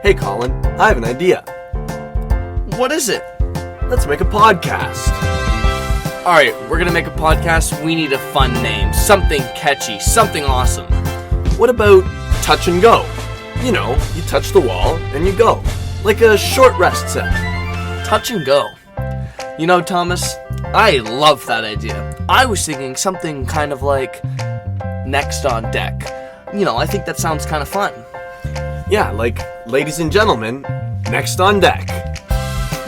Hey Colin, I have an idea. What is it? Let's make a podcast. Alright, we're gonna make a podcast. We need a fun name. Something catchy. Something awesome. What about touch and go? You know, you touch the wall and you go. Like a short rest set. Touch and go. You know, Thomas, I love that idea. I was thinking something kind of like next on deck. You know, I think that sounds kind of fun. Yeah, like, ladies and gentlemen, next on deck.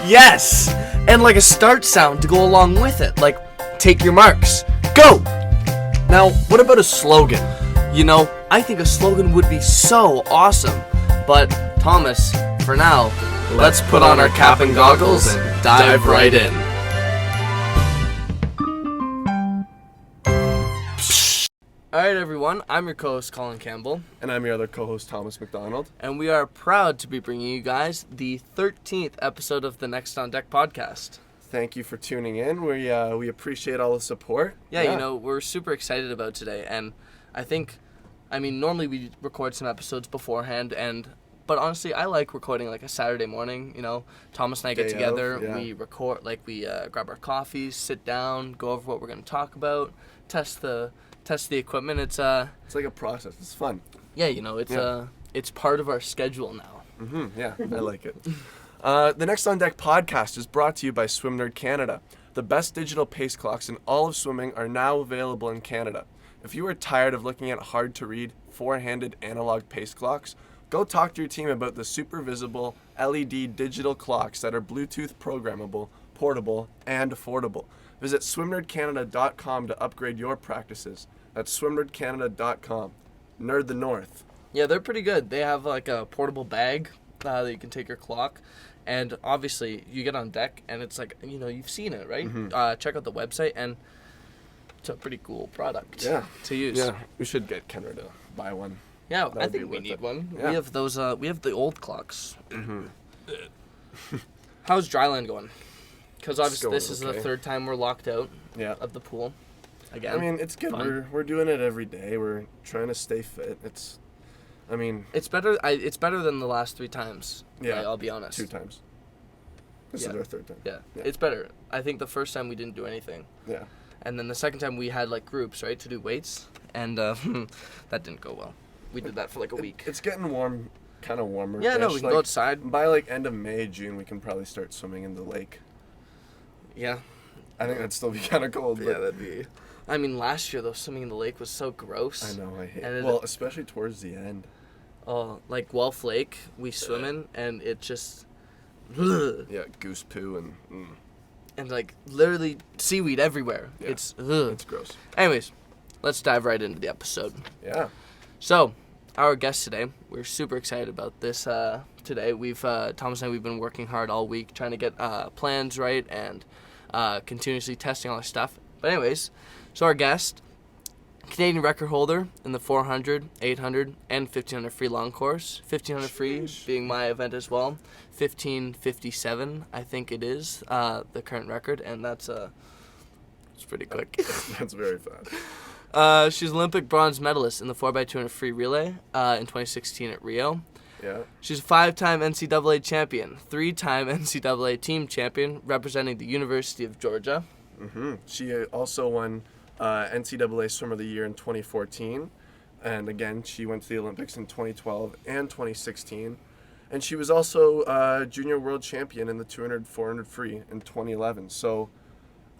Yes! And like a start sound to go along with it. Like, take your marks. Go! Now, what about a slogan? You know, I think a slogan would be so awesome. But, Thomas, for now, let's put on our cap and goggles and dive right in. Alright everyone, I'm your co-host Colin Campbell. And I'm your other co-host Thomas McDonald. And we are proud to be bringing you guys the 13th episode of the Next on Deck podcast. Thank you for tuning in. We appreciate all the support. Yeah, you know, we're super excited about today. And normally we record some episodes beforehand, but honestly, I like recording like a Saturday morning. You know, Thomas and I get together, we record, we grab our coffees, sit down, go over what we're going to talk about, test the equipment. It's like a process. It's fun. Yeah, you know, it's part of our schedule now. Mm-hmm. Yeah, I like it. The Next on Deck podcast is brought to you by Swim Nerd Canada. The best digital pace clocks in all of swimming are now available in Canada. If you are tired of looking at hard-to-read, four-handed analog pace clocks, go talk to your team about the super visible LED digital clocks that are Bluetooth programmable, portable, and affordable. Visit swimnerdcanada.com to upgrade your practices. That's swimnerdcanada.com. Nerd the North. Yeah, they're pretty good. They have like a portable bag that you can take your clock. And obviously, you get on deck, and it's like, you know, you've seen it, right? Mm-hmm. Check out the website, and it's a pretty cool product to use. Yeah, we should get Kendra to buy one. Yeah, I think we need one. Yeah. We have those. We have the old clocks. Mm-hmm. How's Dryland going? Because obviously this is the third time we're locked out of the pool. Again. I mean, it's good. We're doing it every day. We're trying to stay fit. It's better. It's better than the last 3 times. Yeah, I'll be honest. 2 times. This is our 3rd time. Yeah, it's better. I think the first time we didn't do anything. Yeah. And then the second time we had like groups, right, to do weights, and that didn't go well. We did that for like a week. It's getting warm, kind of warmer. Yeah, no, we can go outside. By like end of May, June, we can probably start swimming in the lake. Yeah. I think that'd still be kind of cold. Yeah, that'd be. I mean, last year though, swimming in the lake was so gross. I know, I hate it. Well, especially towards the end. Oh, like Guelph Lake, we swim in, and it just. Yeah, goose poo and like literally seaweed everywhere. Yeah. It's gross. Anyways, let's dive right into the episode. Yeah. So, our guest today, we're super excited about this today. We've Thomas and I, we've been working hard all week trying to get plans right and continuously testing all this stuff. But anyways, so our guest, Canadian record holder in the 400, 800, and 1500 free long course. 1500 free being my event as well. 15:57, I think it is, the current record, and it's pretty quick. That's very fast. She's Olympic bronze medalist in the 4x200 free relay in 2016 at Rio. Yeah. She's a 5-time NCAA champion, 3-time NCAA team champion, representing the University of Georgia. Mm-hmm. She also won NCAA Swimmer of the Year in 2014, and again, she went to the Olympics in 2012 and 2016. And she was also junior world champion in the 200, 400 free in 2011. So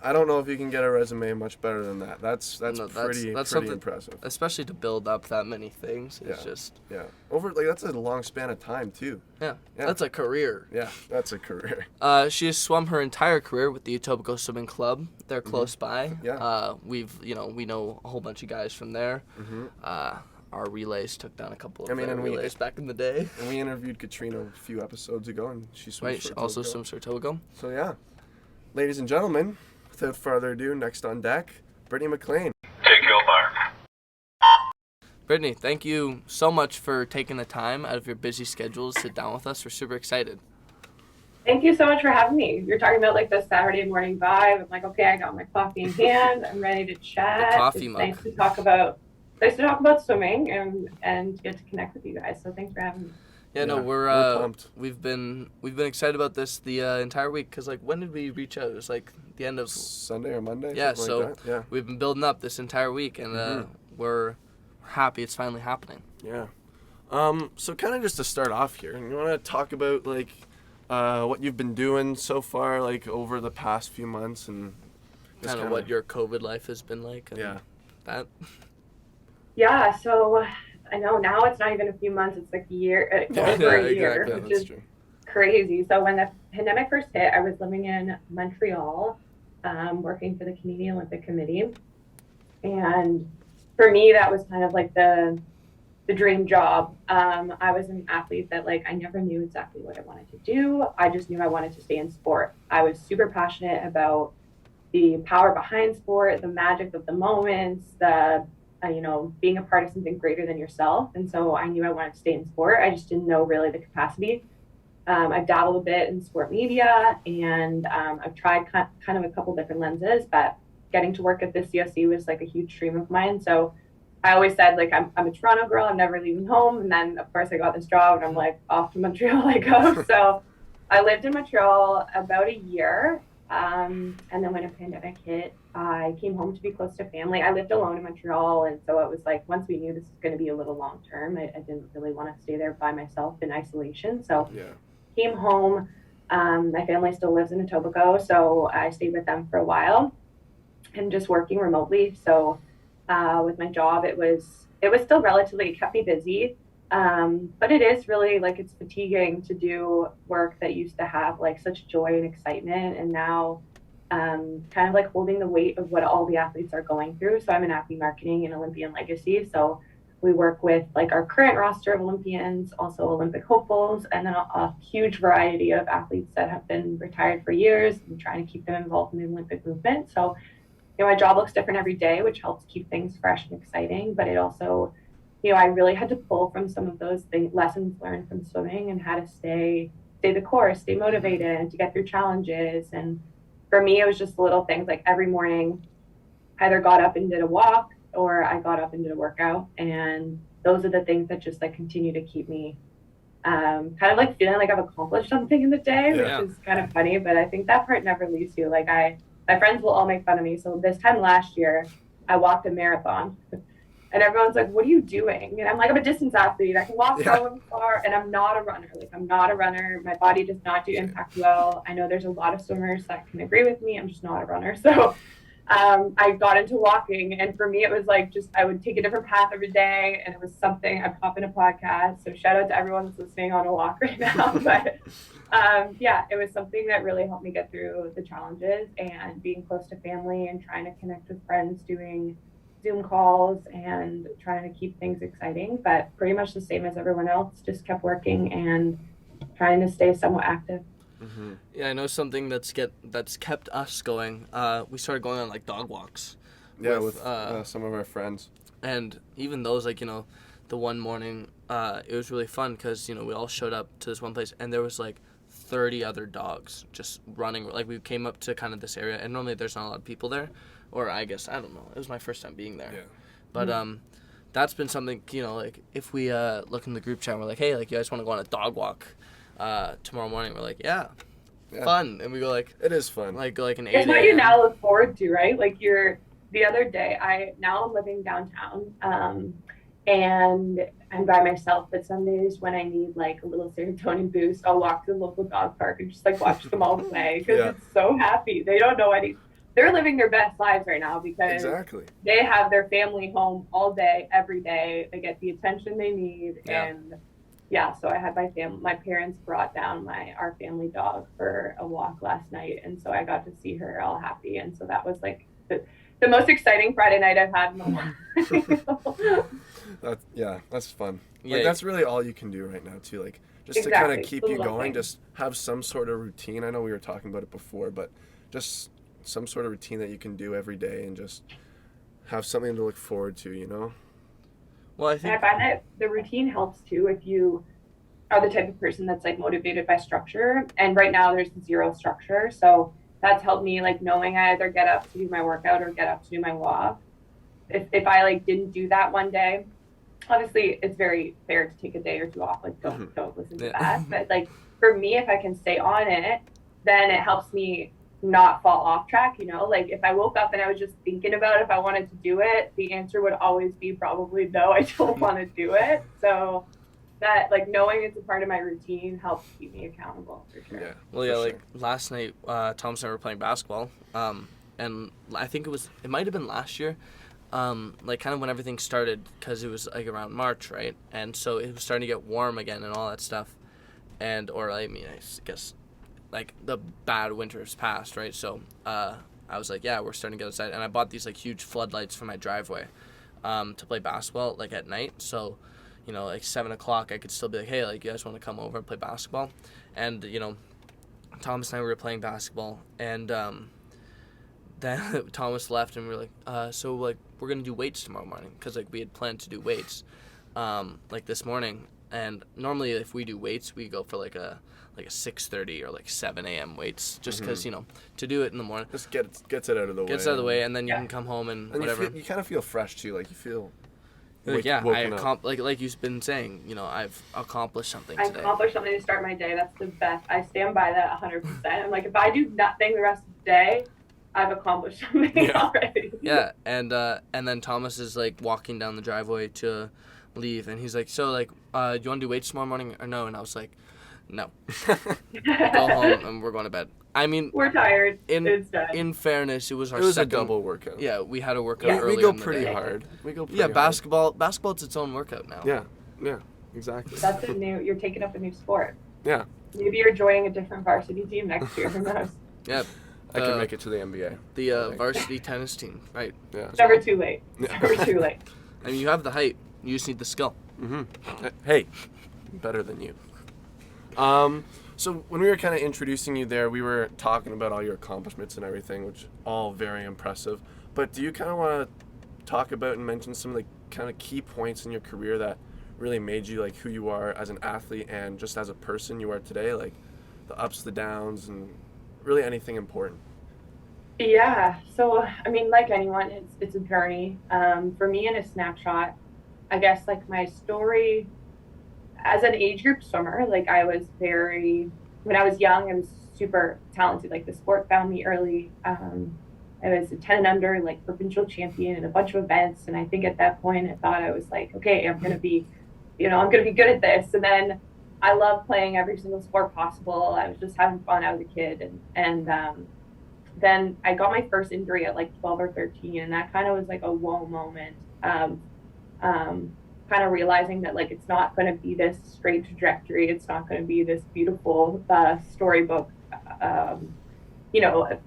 I don't know if you can get a resume much better than that. That's pretty impressive. Especially to build up that many things. It's just that's a long span of time too. Yeah. That's a career. Yeah, that's a career. She has swum her entire career with the Etobicoke Swimming Club. They're close by. Yeah. We know a whole bunch of guys from there. Mm-hmm. Our relays took down a couple of relays back in the day. And we interviewed Katrina a few episodes ago, and she swims for She also swims for Etobicoke. So yeah, ladies and gentlemen, without further ado, next on deck, Brittany Maclean. Take your mark. Brittany, thank you so much for taking the time out of your busy schedule to sit down with us. We're super excited. Thank you so much for having me. You're talking about like the Saturday morning vibe. I'm like, okay, I got my coffee in hand. I'm ready to chat. The coffee mug. Nice to talk about swimming and get to connect with you guys. So thanks for having me. Yeah, no, we're pumped. we've been excited about this the entire week because like when did we reach out? It was like the end of Sunday or Monday. Yeah, something so like that. Yeah. we've been building up this entire week, and we're happy it's finally happening. Yeah. So kind of just to start off here, you want to talk about like what you've been doing so far, like over the past few months, and Kind of what your COVID life has been like. And Yeah. That. Yeah, so I know now it's not even a few months, it's like a year, over a year, exactly. which That's is true. crazy. So when the pandemic first hit, I was living in Montreal, working for the Canadian Olympic Committee. And for me, that was kind of like the dream job. I was an athlete that like I never knew exactly what I wanted to do. I just knew I wanted to stay in sport. I was super passionate about the power behind sport, the magic of the moments, the being a part of something greater than yourself. And so I knew I wanted to stay in sport. I just didn't know really the capacity. I've dabbled a bit in sport media, and I've tried kind of a couple different lenses, but getting to work at the COC was like a huge dream of mine. So I always said, like, I'm a Toronto girl, I'm never leaving home. And then, of course, I got this job, and I'm like, off to Montreal I go. So I lived in Montreal about a year. And then when a pandemic hit, I came home to be close to family. I lived alone in Montreal, and so it was like, once we knew this was going to be a little long term, I didn't really want to stay there by myself in isolation. So came home. My family still lives in Etobicoke, so I stayed with them for a while and just working remotely. So with my job, it was still relatively, it kept me busy. But it is really like, it's fatiguing to do work that used to have like such joy and excitement, and now kind of like holding the weight of what all the athletes are going through. So I'm in athlete marketing and Olympian legacy. So we work with like our current roster of Olympians, also Olympic hopefuls, and then a huge variety of athletes that have been retired for years, and trying to keep them involved in the Olympic movement. So, my job looks different every day, which helps keep things fresh and exciting, but it also, I really had to pull from some of those lessons learned from swimming, and how to stay the course, stay motivated, and to get through challenges. And for me, it was just little things like every morning, I either got up and did a walk, or I got up and did a workout. And those are the things that just like continue to keep me kind of like feeling like I've accomplished something in the day, which is kind of funny, but I think that part never leaves you. Like my friends will all make fun of me. So this time last year, I walked a marathon. And everyone's like, what are you doing? And I'm like, I'm a distance athlete. I can walk so far, and I'm not a runner. Like, I'm not a runner. My body does not do impact well. I know there's a lot of swimmers that can agree with me. I'm just not a runner. So I got into walking, and for me, it was like I would take a different path every day, and it was something. I pop in a podcast. So shout out to everyone that's listening on a walk right now. But it was something that really helped me get through the challenges, and being close to family and trying to connect with friends, doing Zoom calls and trying to keep things exciting, but pretty much the same as everyone else, just kept working and trying to stay somewhat active. Mm-hmm. Yeah, I know something that's kept us going. We started going on like dog walks. Yeah, with some of our friends. And even those, like, the one morning, it was really fun because, we all showed up to this one place, and there was like 30 other dogs just running. Like, we came up to kind of this area, and normally there's not a lot of people there. Or I guess, I don't know. It was my first time being there. Yeah. But that's been something, like, if we look in the group chat and we're like, hey, like, you guys want to go on a dog walk tomorrow morning? We're like, yeah. Fun. And we go, like... It is fun. Like, go, like, an 8 It's what you now look forward to, right? Like, the other day, I'm living downtown, and I'm by myself, but some days when I need, like, a little serotonin boost, I'll walk to the local dog park and just, like, watch them all play, because it's so happy. They don't know they're living their best lives right now, because they have their family home all day, every day. They get the attention they need. Yeah. And so I had my parents brought down our family dog for a walk last night. And so I got to see her all happy. And so that was like the most exciting Friday night I've had in a while. That's fun. Yeah. Like, that's really all you can do right now too. Like, just to kind of keep you going, just have some sort of routine. I know we were talking about it before, but just some sort of routine that you can do every day, and just have something to look forward to, Well, I find that the routine helps too if you are the type of person that's like motivated by structure. And right now there's zero structure. So that's helped me, like, knowing I either get up to do my workout or get up to do my walk. If I like didn't do that one day, obviously it's very fair to take a day or two off. Like don't listen to Yeah. that. But like for me, if I can stay on it, then it helps me not fall off track. Like if I woke up and I was just thinking about if I wanted to do it, the answer would always be probably no, I don't want to do it. So that like knowing it's a part of my routine helps keep me accountable for sure. Yeah. Well, yeah, for like last night, Thomas and I were playing basketball, and I think it might have been last year, like kind of when everything started, because it was like around March, right? And so it was starting to get warm again and all that stuff, I guess, like the bad winters passed, right? So I was like, yeah, we're starting to get outside, and I bought these like huge floodlights for my driveway, to play basketball like at night, so. Like 7:00, I could still be like, hey, like, you guys want to come over and play basketball? And, Thomas and I were playing basketball, and then Thomas left, and we were like, so, like, we're going to do weights tomorrow morning, because, like, we had planned to do weights, like, this morning. And normally if we do weights, we go for, like a 6:30 or, like, 7 a.m. weights, just because, to do it in the morning. Just gets it out of the way. Gets it out of the way, and then you can come home and whatever. You kind of feel fresh, too. Like, you feel... like you've been saying, I've accomplished something today. I accomplished something to start my day. That's the best. I stand by that 100%. I'm like, if I do nothing the rest of the day, I've accomplished something already. Yeah, and then Thomas is like walking down the driveway to leave, and he's like, so like, do you want to do weights tomorrow morning or no? And I was like, no. Go home and we're going to bed. I mean, we're tired. It's done. In fairness, it was a double workout. Yeah, we had a workout earlier. We go in the pretty day. hard. Yeah, basketball's its own workout now. Yeah, exactly. That's you're taking up a new sport. Yeah. Maybe you're joining a different varsity team next year. Who knows? Yeah. I could make it to the NBA. The varsity tennis team, right? Yeah. It's never too late. It's never too late. I mean, you have the height. You just need the skill. Mm-hmm. Hey, better than you. So when we were kind of introducing you there, we were talking about all your accomplishments and everything, which all very impressive. But do you kind of want to talk about and mention some of the kind of key points in your career that really made you like who you are as an athlete and just as a person you are today, like the ups, the downs, and really anything important? Yeah. So, I mean, like anyone, it's a journey. For me, in a snapshot, I guess like my story as an age group swimmer, like when I was young, I was super talented. Like the sport found me early. I was a 10 and under, like provincial champion in a bunch of events. And I think at that point I thought I was like, okay, I'm going to be good at this. And then I loved playing every single sport possible. I was just having fun. I was a kid. And then I got my first injury at like 12 or 13. And that kind of was like a whoa moment. Kind of realizing that like it's not going to be this straight trajectory, it's not going to be this beautiful storybook, a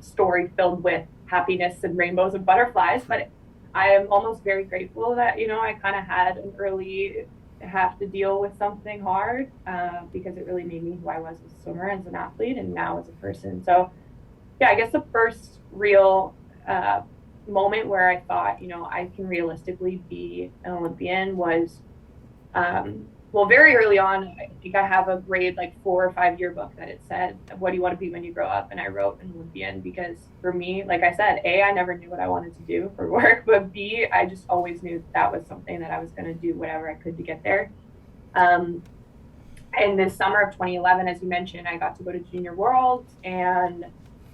story filled with happiness and rainbows and butterflies. But I am almost very grateful that I kind of had an early have to deal with something hard, because it really made me who I was as a swimmer, as an athlete, and now as a person. So yeah, I guess the first real moment where I thought, I can realistically be an Olympian was, very early on. I think I have a grade like 4 or 5 yearbook that it said, what do you want to be when you grow up? And I wrote an Olympian because for me, like I said, A, I never knew what I wanted to do for work, but B, I just always knew that was something that I was going to do whatever I could to get there. In the summer of 2011, as you mentioned, I got to go to Junior Worlds and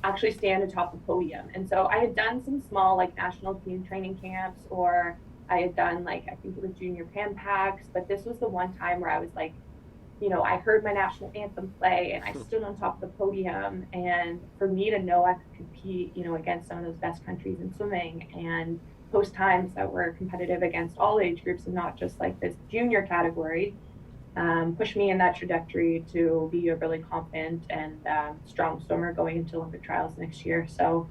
actually stand atop the podium. And so I had done some small like national team training camps, or I had done like, I think it was junior Pan Packs, but this was the one time where I was like, I heard my national anthem play and I stood on top of the podium, and for me to know I could compete, against some of those best countries in swimming and post times that were competitive against all age groups and not just like this junior category, pushed me in that trajectory to be a really confident and strong swimmer going into Olympic trials next year. So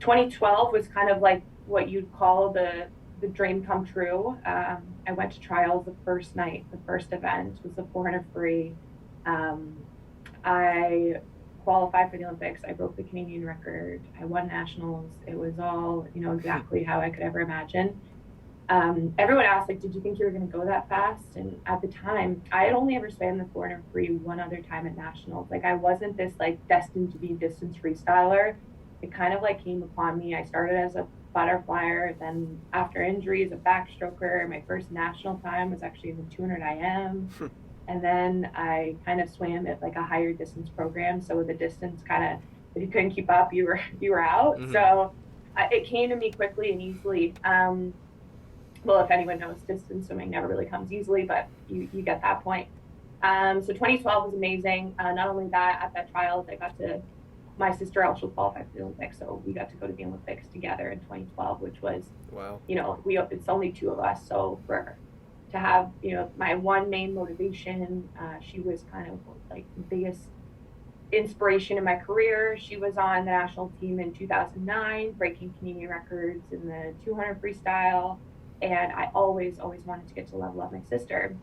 2012 was kind of like what you'd call the dream come true. I went to trials the first night. The first event was the 400 free. I qualified for the Olympics. I broke the Canadian record. I won nationals. It was all, exactly how I could ever imagine. Everyone asked, like, did you think you were going to go that fast? And at the time, I had only ever swam the 400 free one other time at nationals. Like, I wasn't this, like, destined to be distance freestyler. It kind of, like, came upon me. I started as a butterflyer. Then after injuries, a backstroker. My first national time was actually in the 200 IM. And then I kind of swam at like a higher distance program. So the distance kind of, if you couldn't keep up, you were out. Mm-hmm. So it came to me quickly and easily. Well, if anyone knows, distance swimming never really comes easily, but you get that point. So 2012 was amazing. Not only that, at that trials, I got to, my sister also qualified for the Olympics, so we got to go to the Olympics together in 2012, which was, Wow. you know, it's only two of us, so to have, you know, my one main motivation, she was kind of like the biggest inspiration in my career. She was on the national team in 2009, breaking Canadian records in the 200 freestyle, and I always wanted to get to level up my sister.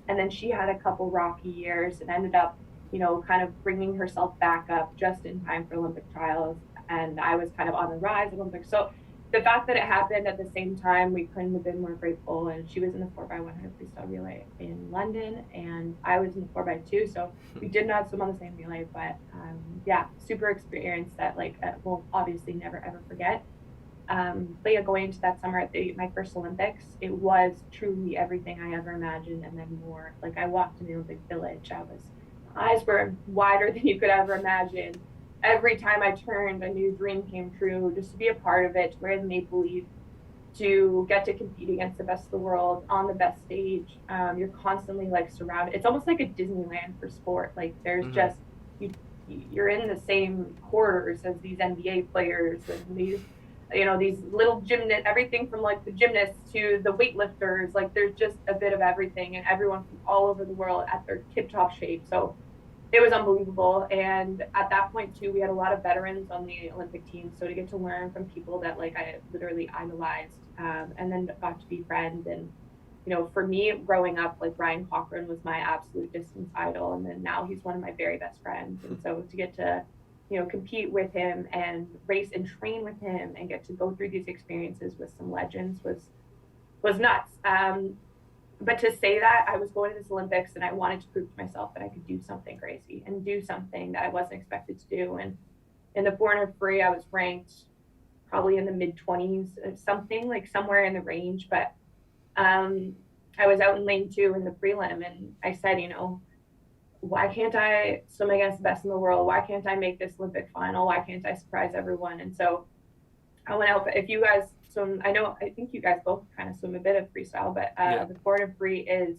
And then she had a couple rocky years and ended up, you know, kind of bringing herself back up just in time for Olympic trials. And I was kind of on the rise at Olympics. So the fact that it happened at the same time, we couldn't have been more grateful. And she was in the 4x100 freestyle relay in London, and I was in the 4x2. So we did not swim on the same relay, but yeah, super experience that like we'll obviously never ever forget. But yeah, going into that summer at my first Olympics, it was truly everything I ever imagined and then more. Like I walked in the Olympic Village, my eyes were wider than you could ever imagine. Every time I turned, a new dream came true, just to be a part of it, to wear the maple leaf, to get to compete against the best of the world on the best stage. You're constantly like surrounded. It's almost like a Disneyland for sport. Like there's just, you're in the same quarters as these NBA players and these, you know, these little gymnasts, everything from like the gymnasts to the weightlifters. Like there's just a bit of everything, and everyone from all over the world at their tip-top shape. So it was unbelievable. And at that point too, we had a lot of veterans on the Olympic team. So to get to learn from people that like I literally idolized, and then got to be friends. And, you know, for me growing up, like Ryan Cochran was my absolute distance idol. And then now he's one of my very best friends. And so to get to, you know, compete with him and race and train with him and get to go through these experiences with some legends was nuts. But to say that, I was going to this Olympics and I wanted to prove to myself that I could do something crazy and do something that I wasn't expected to do. And in the 400 free, I was ranked probably in the mid-20s, something like somewhere in the range. But I was out in lane 2 in the prelim, and I said, you know, why can't I swim against the best in the world? Why can't I make this Olympic final? Why can't I surprise everyone? And so I went out. If you guys swim, I think you guys both kind of swim a bit of freestyle, but the 400 free is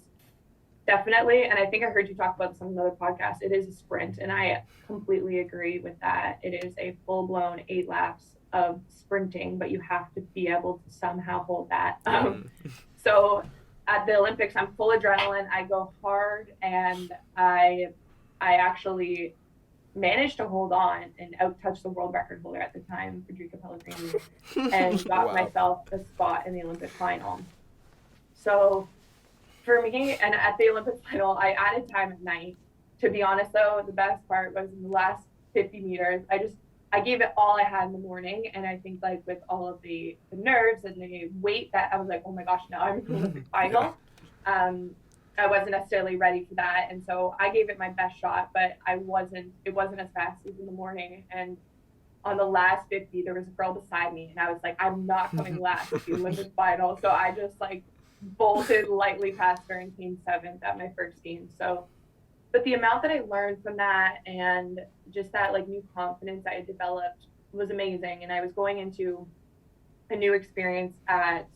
definitely, and I think I heard you talk about this on another podcast, it is a sprint, and I completely agree with that. It is a full-blown 8 laps of sprinting, but you have to be able to somehow hold that. So at the Olympics, I'm full adrenaline. I go hard, and I actually managed to hold on and out-touch the world record holder at the time, Federica Pellegrini, and got myself a spot in the Olympic final. So for me, and at the Olympic final, I added time at night. To be honest, though, the best part was in the last 50 meters. I gave it all I had in the morning, and I think like with all of the nerves and the weight, that I was like, oh my gosh, now I'm in the Olympic final. I wasn't necessarily ready for that, and so I gave it my best shot, but it wasn't as fast as in the morning. And on the last 50, there was a girl beside me, and I was like, I'm not coming last at the Olympic final. So I just like bolted lightly past her and came 7th at my first game. So, but the amount that I learned from that and just that like new confidence I had developed was amazing. And I was going into a new experience at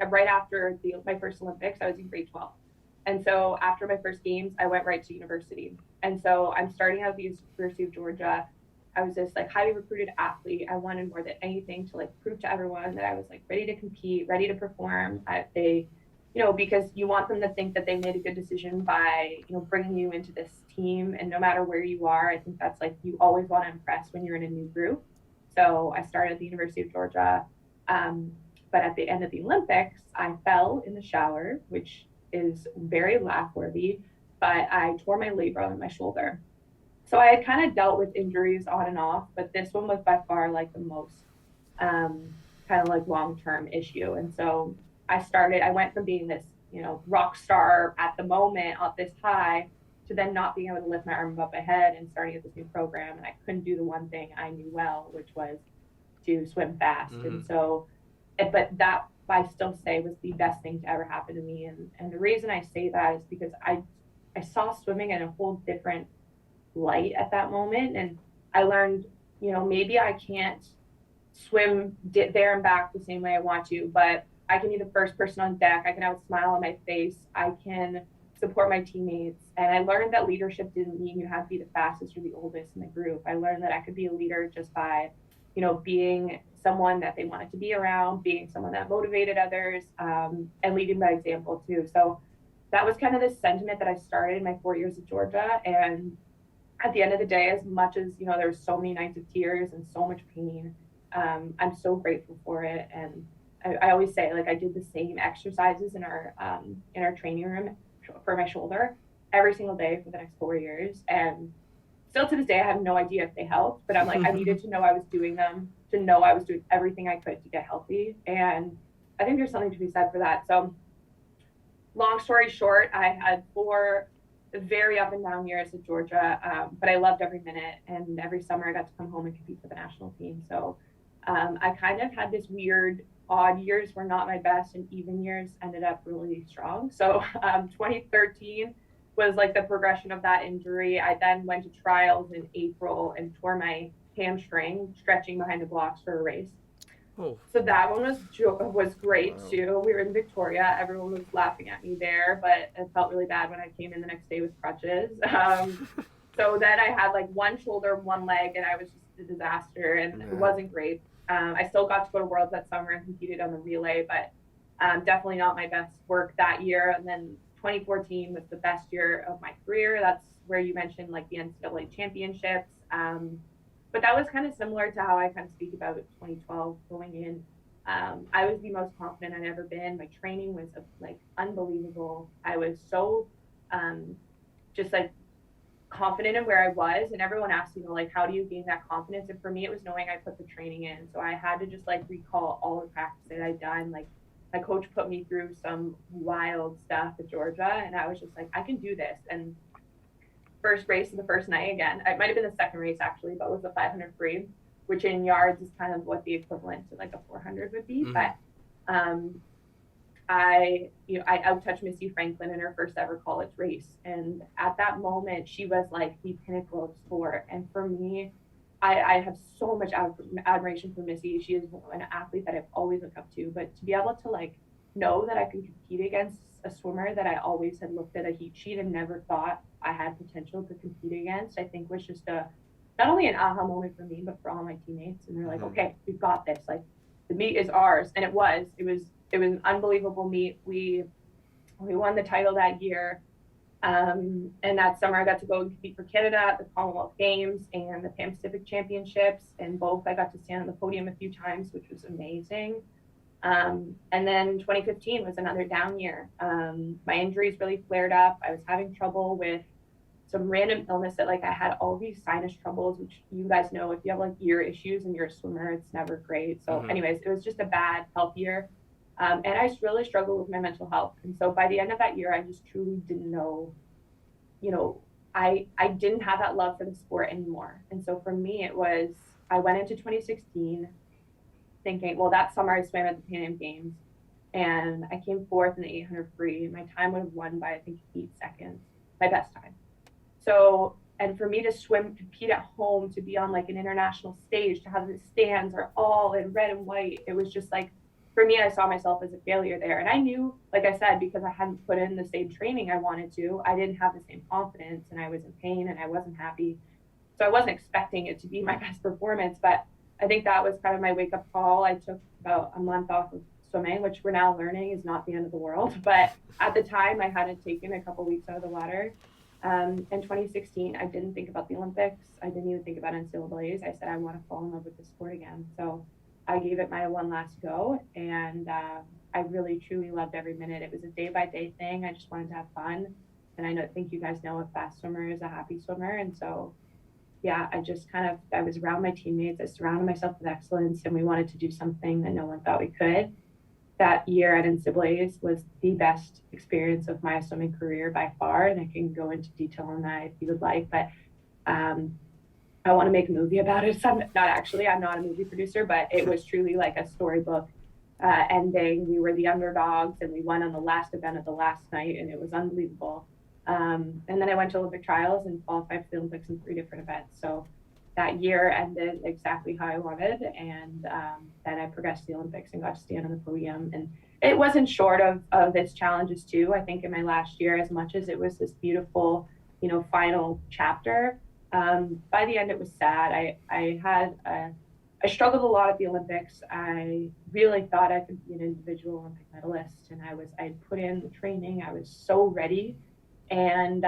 right after my first Olympics. I was in grade 12. And so after my first games, I went right to university. And so I'm starting out at the University of Georgia. I was this like highly recruited athlete. I wanted more than anything to like prove to everyone that I was like ready to compete, ready to perform. They, you know, because you want them to think that they made a good decision by, you know, bringing you into this team. And no matter where you are, I think that's like, you always want to impress when you're in a new group. So I started at the University of Georgia. But at the end of the Olympics, I fell in the shower, which is very laugh-worthy, but I tore my labrum in my shoulder. So I had kind of dealt with injuries on and off, but this one was by far like the most kind of like long-term issue. And so I went from being this, you know, rock star at the moment at this high to then not being able to lift my arm above my head and starting at this new program. And I couldn't do the one thing I knew well, which was to swim fast. And so, but that I still say was the best thing to ever happen to me. And the reason I say that is because I saw swimming in a whole different light at that moment. And I learned, maybe I can't swim there and back the same way I want to, but I can be the first person on deck. I can have a smile on my face. I can support my teammates. And I learned that leadership didn't mean you had to be the fastest or the oldest in the group. I learned that I could be a leader just by, being someone that they wanted to be around, being someone that motivated others, and leading by example too. So that was kind of the sentiment that I started in my 4 years at Georgia. And at the end of the day, as much as, there were so many nights of tears and so much pain, I'm so grateful for it. And I always say, like, I did the same exercises in our training room for my shoulder every single day for the next 4 years. And still to this day, I have no idea if they helped, but I'm like, I needed to know I was doing them, to know I was doing everything I could to get healthy. And I think there's something to be said for that. So long story short, I had 4 very up and down years at Georgia, but I loved every minute. And every summer I got to come home and compete for the national team. So I kind of had this weird, odd years were not my best, and even years ended up really strong. So 2013 was like the progression of that injury. I then went to trials in April and tore my hamstring stretching behind the blocks for a race. Oh. So that one was great too. We were in Victoria. Everyone was laughing at me there, but it felt really bad when I came in the next day with crutches. So then I had like one shoulder, one leg, and I was just a disaster, and it wasn't great. I still got to go to Worlds that summer and competed on the relay, but definitely not my best work that year. And then 2014 was the best year of my career. That's where you mentioned like the NCAA championships. But that was kind of similar to how I kind of speak about 2012 going in. I was the most confident I'd ever been. My training was like unbelievable. I was so just like confident in where I was, and everyone asked, like, how do you gain that confidence? And for me, it was knowing I put the training in. So I had to just like recall all the practice that I'd done. Like my coach put me through some wild stuff at Georgia, and I was just like, I can do this. And first race of the first night again, it might have been the second race actually, but it was a 500 free, which in yards is kind of what the equivalent to like a 400 would be. But I out-touched Missy Franklin in her first ever college race. And at that moment, she was like the pinnacle of sport. And for me, I have so much admiration for Missy. She is an athlete that I've always looked up to. But to be able to like know that I can compete against a swimmer that I always had looked at a heat sheet and never thought I had potential to compete against, I think was just not only an aha moment for me, but for all my teammates. And they're like, okay, we've got this. Like the meet is ours. And it was an unbelievable meet. We won the title that year. And that summer I got to go and compete for Canada at the Commonwealth Games and the Pan Pacific Championships. And both I got to stand on the podium a few times, which was amazing. And then 2015 was another down year. My injuries really flared up. I was having trouble with some random illness that like I had all these sinus troubles, which you guys know, if you have like ear issues and you're a swimmer, it's never great. So anyways, it was just a bad health year. And I just really struggled with my mental health. And so by the end of that year, I just truly didn't know, I didn't have that love for the sport anymore. And so for me, I went into 2016 thinking, well, that summer I swam at the Pan Am Games and I came fourth in the 800 free. My time would have won by, I think, 8 seconds, my best time. So, and for me to compete at home, to be on like an international stage, to have the stands are all in red and white, it was just like, for me, I saw myself as a failure there. And I knew, like I said, because I hadn't put in the same training I wanted to, I didn't have the same confidence and I was in pain and I wasn't happy. So I wasn't expecting it to be my best performance, but I think that was kind of my wake-up call. I took about a month off of swimming, which we're now learning is not the end of the world. But at the time, I hadn't taken a couple weeks out of the water. In 2016, I didn't think about the Olympics. I didn't even think about NCAAs. I said, I want to fall in love with the sport again. So I gave it my one last go, and I really, truly loved every minute. It was a day-by-day thing. I just wanted to have fun. And I think you guys know a fast swimmer is a happy swimmer. And so, yeah, I was around my teammates. I surrounded myself with excellence, and we wanted to do something that no one thought we could. That year at NCAAs was the best experience of my swimming career by far, and I can go into detail on that if you would like. But I want to make a movie about it. So I'm not a movie producer, but it was truly like a storybook ending. We were the underdogs and we won on the last event of the last night, and it was unbelievable. And then I went to Olympic trials and qualified for the Olympics in 3 different events. So that year ended exactly how I wanted. And then I progressed to the Olympics and got to stand on the podium. And it wasn't short of its challenges too. I think in my last year, as much as it was this beautiful, final chapter, by the end it was sad. I struggled a lot at the Olympics. I really thought I could be an individual Olympic medalist, and I put in the training. I was so ready, and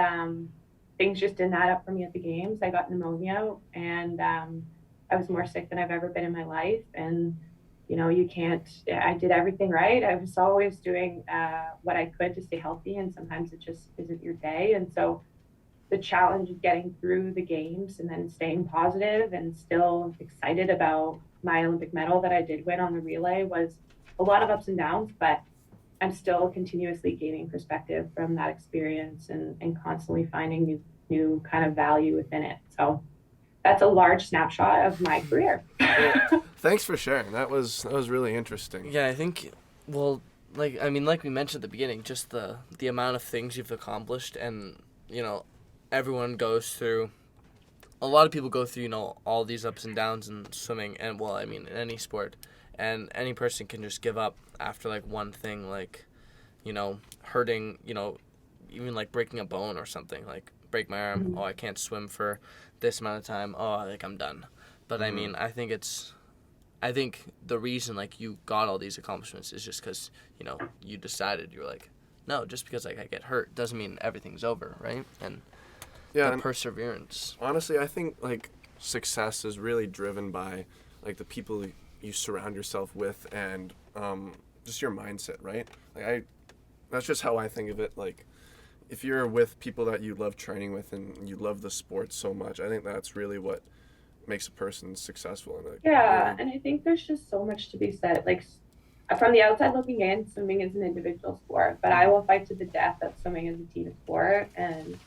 things just didn't add up for me at the games. I got pneumonia, and I was more sick than I've ever been in my life. And you can't. I did everything right. I was always doing what I could to stay healthy, and sometimes it just isn't your day. And so the challenge of getting through the games and then staying positive and still excited about my Olympic medal that I did win on the relay was a lot of ups and downs, but I'm still continuously gaining perspective from that experience and constantly finding new kind of value within it. So that's a large snapshot of my career. Well, thanks for sharing. That was really interesting. Yeah, I think, well, like we mentioned at the beginning, just the amount of things you've accomplished, and, everyone goes through, a lot of people go through, all these ups and downs in swimming, and, in any sport, and any person can just give up after, one thing, hurting, even, breaking a bone or something, break my arm, Mm-hmm. I can't swim for this amount of time, I'm done. But, I think the reason, you got all these accomplishments is just because, you decided, you were no, just because, I get hurt doesn't mean everything's over, right? And the perseverance. Honestly, I think, success is really driven by, the people you surround yourself with and just your mindset, right? That's just how I think of it. If you're with people that you love training with and you love the sport so much, I think that's really what makes a person successful. And I think there's just so much to be said. From the outside looking in, swimming is an individual sport, but I will fight to the death that swimming is a team sport. And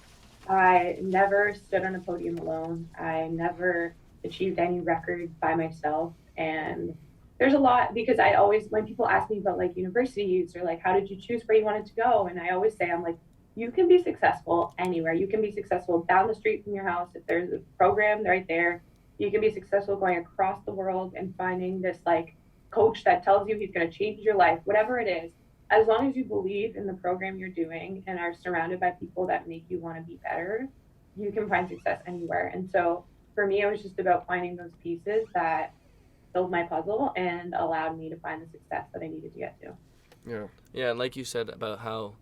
I never stood on a podium alone. I never achieved any record by myself. And there's a lot, because when people ask me about universities or how did you choose where you wanted to go? And I always say, you can be successful anywhere. You can be successful down the street from your house. If there's a program right there, you can be successful going across the world and finding this coach that tells you he's going to change your life, whatever it is. As long as you believe in the program you're doing and are surrounded by people that make you want to be better, you can find success anywhere. And so for me, it was just about finding those pieces that build my puzzle and allowed me to find the success that I needed to get to. Yeah. Yeah, and like you said about how,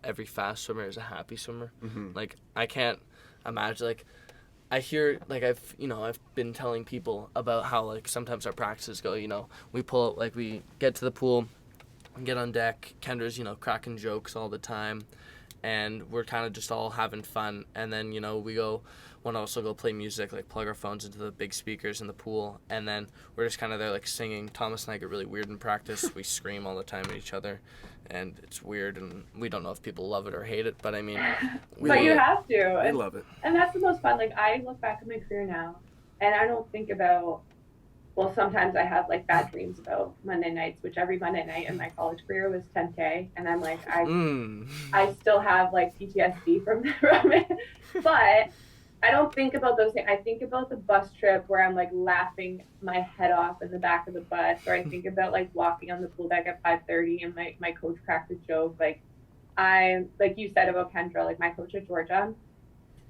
every fast swimmer is a happy swimmer. Mm-hmm. I can't imagine, I hear, I've been telling people about how, sometimes our practices go, we pull up, we get to the pool, get on deck, Kendra's, cracking jokes all the time, and we're kind of just all having fun, and then, we want to also go play music, plug our phones into the big speakers in the pool, and then we're just kind of there, singing. Thomas and I get really weird in practice. We scream all the time at each other, and it's weird, and we don't know if people love it or hate it, but but you it. have to. We love it. And that's the most fun. I look back at my career now, and I don't think about, sometimes I have bad dreams about Monday nights, which every Monday night in my college career was 10K, and I'm I still have PTSD from it, but I don't think about those things. I think about the bus trip where I'm laughing my head off in the back of the bus, or I think about walking on the pool deck at 5:30 and my coach cracked a joke. You said about Kendra, my coach at Georgia,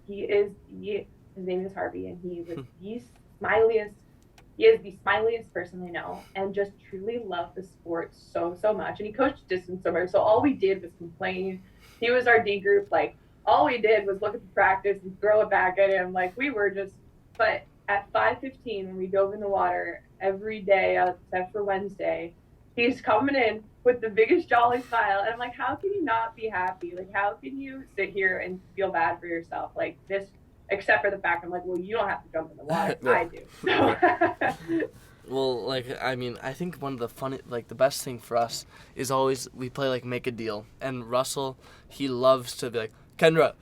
his name is Harvey, and he was the smiliest. He is the smiliest person I know, and just truly loved the sport so much. And he coached distance swimmer, so all we did was complain. He was our D group. All we did was look at the practice and throw it back at him. We were just. But at 5:15, when we dove in the water every day except for Wednesday, he's coming in with the biggest jolly smile, and I'm how can you not be happy? How can you sit here and feel bad for yourself this? Except for the fact I'm you don't have to jump in the water. I do. So. Well, I think one of the funny, the best thing for us is always we play Make a Deal, and Russell, he loves to be Kendra,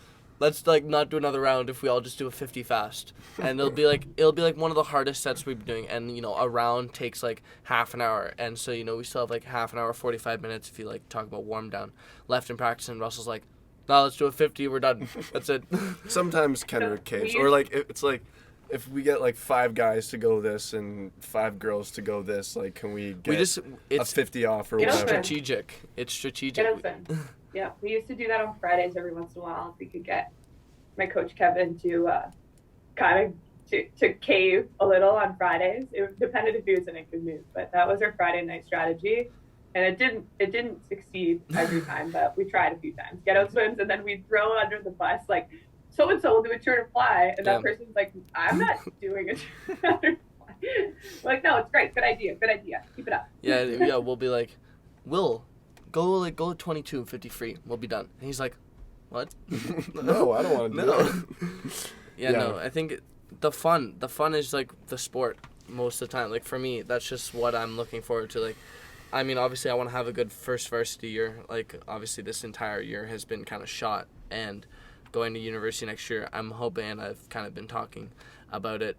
let's like not do another round if we all just do a 50 fast. And it'll be like one of the hardest sets we've been doing. And you know, a round takes like half an hour, and so you know we still have like half an hour, 45 minutes if you like talk about warm down left in practice. And Russell's like, no, let's do a 50. We're done. That's it. Sometimes Kendrick caves, or like it's like if we get like 5 guys to go this and 5 girls to go this, like can we get a 50 off or it's whatever? strategic. It's strategic. Yeah, we used to do that on Fridays every once in a while if we could get my coach Kevin to kind of to cave a little on Fridays. It depended if he was in a good mood, but that was our Friday night strategy. And it didn't succeed every time, but we tried a few times. Get out swims, and then we'd throw under the bus, like, so-and-so will do a turn and fly. And that person's like, I'm not doing a turn and fly. We're like, no, it's great. Good idea. Keep it up. Yeah, we'll be like, Will, go 22 and 50 free. We'll be done. And he's like, what? No, I don't want to do that. No, I think the fun is like the sport most of the time. Like for me, that's just what I'm looking forward to. Like, I mean, obviously I want to have a good first varsity year. Like, obviously this entire year has been kind of shot, and going to university next year, I'm hoping, and I've kind of been talking about it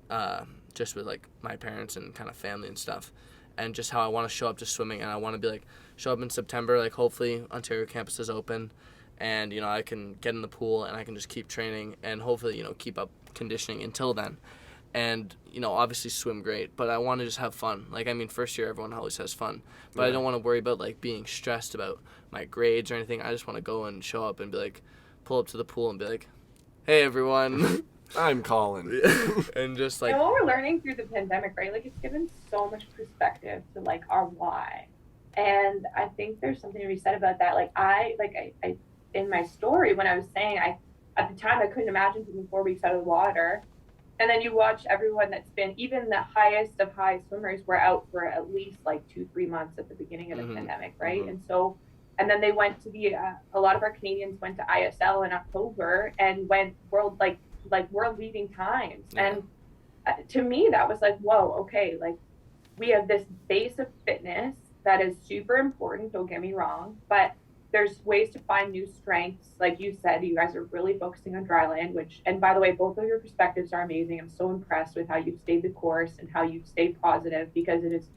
just with like my parents and kind of family and stuff, and just how I want to show up to swimming, and I want to be like show up in September, like hopefully Ontario campus is open, and you know I can get in the pool and I can just keep training and hopefully you know keep up conditioning until then. And, you know, obviously swim great, but I want to just have fun. Like, I mean, first year, everyone always has fun. But I don't want to worry about, like, being stressed about my grades or anything. I just want to go and show up and be like, pull up to the pool and be like, hey, everyone. I'm Colin. And just, like... And what we're learning through the pandemic, right? Like, it's given so much perspective to, like, our why. And I think there's something to be said about that. Like, I in my story, when I was saying, at the time, I couldn't imagine being 4 weeks out of the water. And then you watch everyone that's been, even the highest of high swimmers were out for at least like 2-3 months at the beginning of the pandemic, right? Mm-hmm. And so, and then they went to a lot of our Canadians went to ISL in October and went world leading times. Yeah. And to me, that was like, whoa, okay, like we have this base of fitness that is super important, don't get me wrong, but there's ways to find new strengths. Like you said, you guys are really focusing on dry land, and by the way, both of your perspectives are amazing. I'm so impressed with how you've stayed the course and how you've stayed positive, because it is,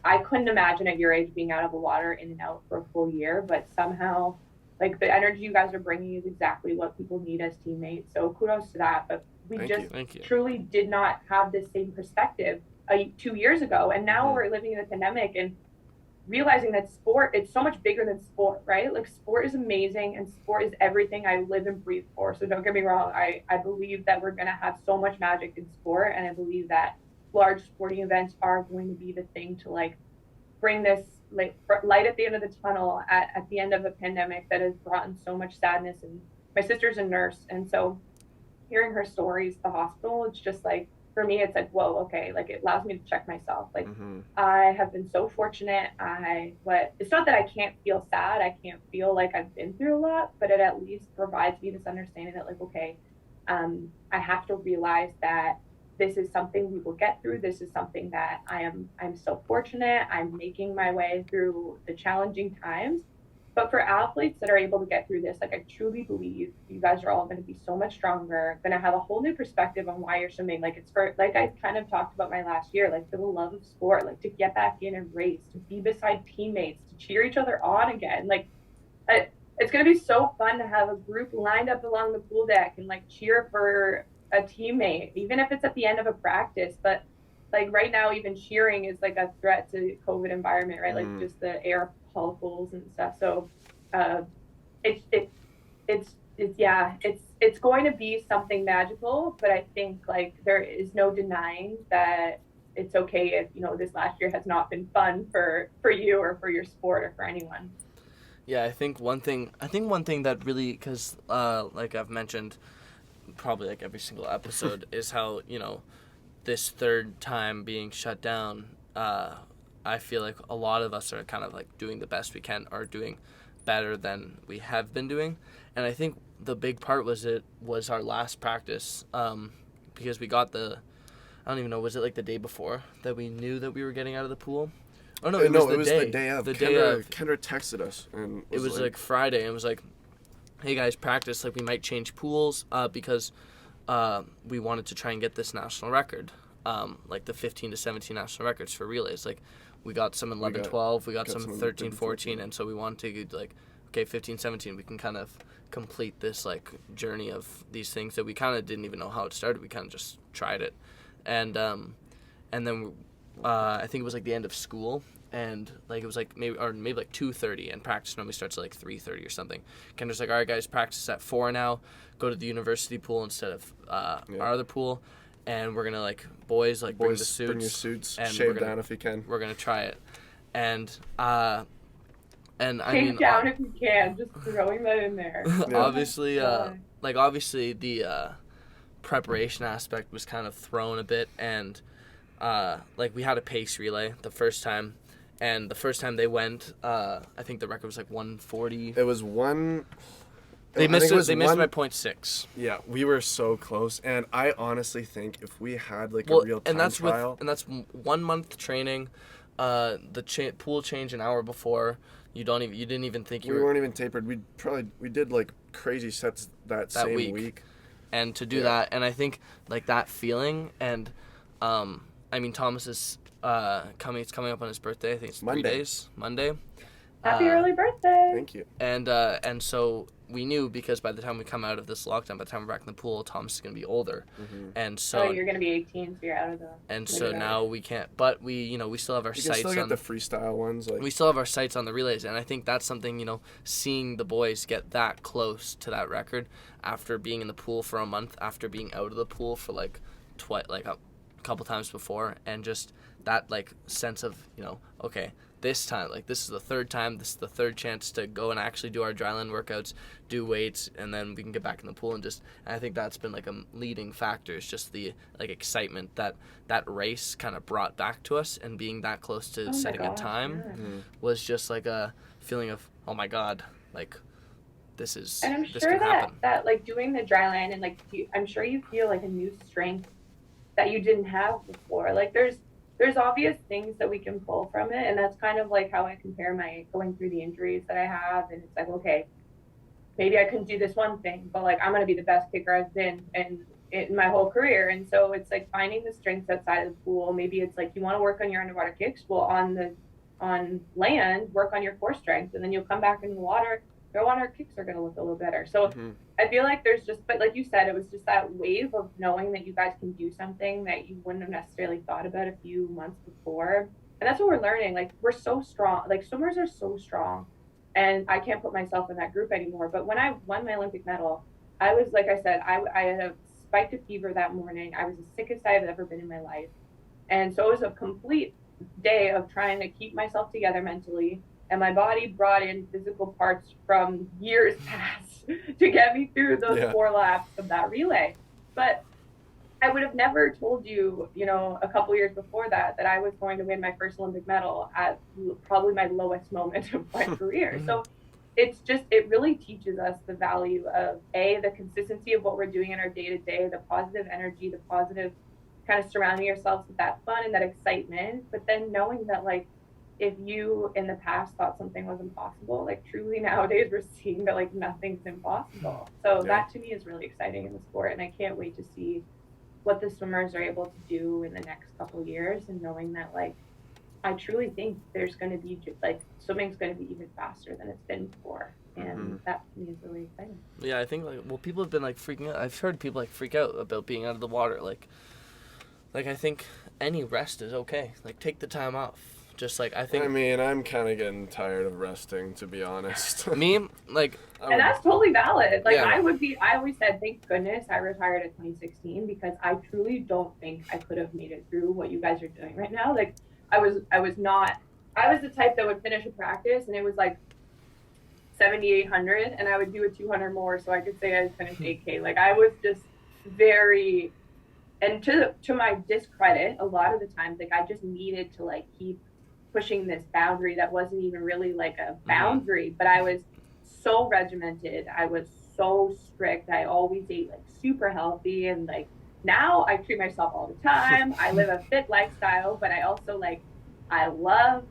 I couldn't imagine at your age being out of the water in and out for a full year, but somehow, like the energy you guys are bringing is exactly what people need as teammates. So kudos to that. But we Thank you. truly did not have the same perspective 2 years ago. And now we're living in a pandemic and realizing that sport, it's so much bigger than sport, right? Like sport is amazing and sport is everything I live and breathe for. So don't get me wrong. I believe that we're going to have so much magic in sport. And I believe that large sporting events are going to be the thing to like bring this like light at the end of the tunnel at the end of a pandemic that has brought in so much sadness. And my sister's a nurse. And so hearing her stories at the hospital, it's just like, for me, it's like, whoa, okay, like it allows me to check myself. Like I have been so fortunate. It's not that I can't feel sad. I can't feel like I've been through a lot, but it at least provides me this understanding that like, okay, I have to realize that this is something we will get through. This is something that I'm so fortunate. I'm making my way through the challenging times. But for athletes that are able to get through this, like I truly believe you guys are all going to be so much stronger, going to have a whole new perspective on why you're swimming. Like it's for, like I kind of talked about my last year, like for the love of sport, like to get back in and race, to be beside teammates, to cheer each other on again. Like it's going to be so fun to have a group lined up along the pool deck and like cheer for a teammate, even if it's at the end of a practice. But like right now, even cheering is like a threat to COVID environment, right? Like just the air particles and stuff. So it's going to be something magical, but I think like there is no denying that it's okay if, you know, this last year has not been fun for you or for your sport or for anyone. Yeah, I think one thing that really, because like I've mentioned probably like every single episode, is how, you know, this third time being shut down, I feel like a lot of us are kind of like doing the best we can, or doing better than we have been doing. And I think the big part was our last practice, because we got I don't even know, was it like the day before that we knew that we were getting out of the pool? Oh no, it was the day of. Kendra texted us, and it was like Friday, and it was like, hey guys, practice, like we might change pools because we wanted to try and get this national record, like the 15 to 17 national records for relays. Like we got some in 11, 12, we got some 13, 14, and so we wanted to like, okay, 15, 17, we can kind of complete this like journey of these things that we kind of didn't even know how it started. We kind of just tried it, and then I think it was like the end of school. And like it was like maybe like 2:30, and practice normally starts at like 3:30 or something. Kendra's like, all right guys, practice at 4 now. Go to the university pool instead of our other pool, and we're gonna like boys bring the suits. Bring your suits. And shave down if you can. We're gonna try it, and I shave down if you can. Just throwing that in there. Obviously, obviously the preparation aspect was kind of thrown a bit, and like we had a pace relay the first time. And the first time they went, I think the record was like 140. It was one. They missed it. They missed it by 0.6. Yeah, we were so close, and I honestly think if we had like a real time trial, and that's 1 month training, the pool change an hour before. You didn't even think we weren't even tapered. We did like crazy sets that same week. And to do that, and I think like that feeling, and I mean Thomas is. It's coming up on his birthday. I think it's 3 days. Monday. Happy early birthday! Thank you. And so we knew, because by the time we come out of this lockdown, by the time we're back in the pool, Thomas is going to be older, and so you're going to be 18, so you're out of the. And so now we can't. But we still have our sights. You can still get the freestyle ones. We still have our sights on the relays, and I think that's something, seeing the boys get that close to that record after being in the pool for a month, after being out of the pool for like a couple times before, and just that like sense of okay, this time, like this is the third time, this is the third chance to go and actually do our dryland workouts, do weights, and then we can get back in the pool, and I think that's been like a leading factor. It's just the like excitement that race kind of brought back to us, and being that close to setting a time was just like a feeling of, oh my god, like this is. And I'm sure that like doing the dryland and like I'm sure you feel like a new strength that you didn't have before. Like there's obvious things that we can pull from it, and that's kind of like how I compare my going through the injuries that I have, and it's like, okay, maybe I couldn't do this one thing, but like I'm gonna be the best kicker I've been in my whole career. And so it's like finding the strengths outside of the pool. Maybe it's like you want to work on your underwater kicks. Well, on land, work on your core strength, and then you'll come back in the water. Your water kicks are gonna look a little better. So I feel like but like you said, it was just that wave of knowing that you guys can do something that you wouldn't have necessarily thought about a few months before. And that's what we're learning. Like we're so strong. Like swimmers are so strong, and I can't put myself in that group anymore. But when I won my Olympic medal, I was, like I said, I had a spiked a fever that morning. I was the sickest I've ever been in my life, and so it was a complete day of trying to keep myself together mentally. And my body brought in physical parts from years past to get me through those 4 laps of that relay. But I would have never told you, a couple years before that I was going to win my first Olympic medal at probably my lowest moment of my career. So it really teaches us the value of the consistency of what we're doing in our day-to-day, the positive energy, the positive kind of surrounding yourselves with that fun and that excitement, but then knowing that like, if you in the past thought something was impossible, like truly nowadays we're seeing that like nothing's impossible. So that to me is really exciting in the sport, and I can't wait to see what the swimmers are able to do in the next couple of years, and knowing that like I truly think there's going to be like swimming's going to be even faster than it's been before, and that to me is really exciting. Yeah, I think people have been like freaking out. I've heard people like freak out about being out of the water. Like I think any rest is okay. Like take the time off. Just like I mean, I'm kind of getting tired of resting, to be honest. Me, like, and that's totally valid. Like I always said, thank goodness I retired at 2016, because I truly don't think I could have made it through what you guys are doing right now. Like I was the type that would finish a practice and it was like 7,800, and I would do a 200 more so I could say I finished 8K. Like I was just very, and to my discredit, a lot of the times, like I just needed to like keep pushing this boundary that wasn't even really like a boundary, but I was so regimented. I was so strict. I always ate like super healthy, and like now I treat myself all the time. I live a fit lifestyle, but I also like, I love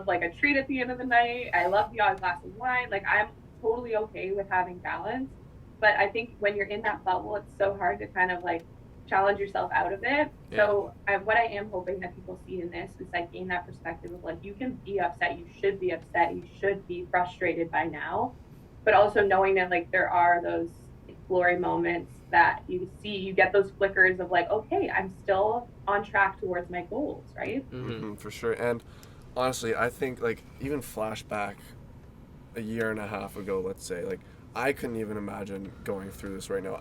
like a treat at the end of the night. I love the odd glass of wine. Like I'm totally okay with having balance. But I think when you're in that bubble, it's so hard to kind of like challenge yourself out of it. Yeah. So what I am hoping that people see in this is like gain that perspective of like, you can be upset, you should be upset, you should be frustrated by now, but also knowing that like there are those glory moments that you see, you get those flickers of like, okay, I'm still on track towards my goals, right? For sure. And honestly, I think like even flashback a year and a half ago, let's say, like I couldn't even imagine going through this right now.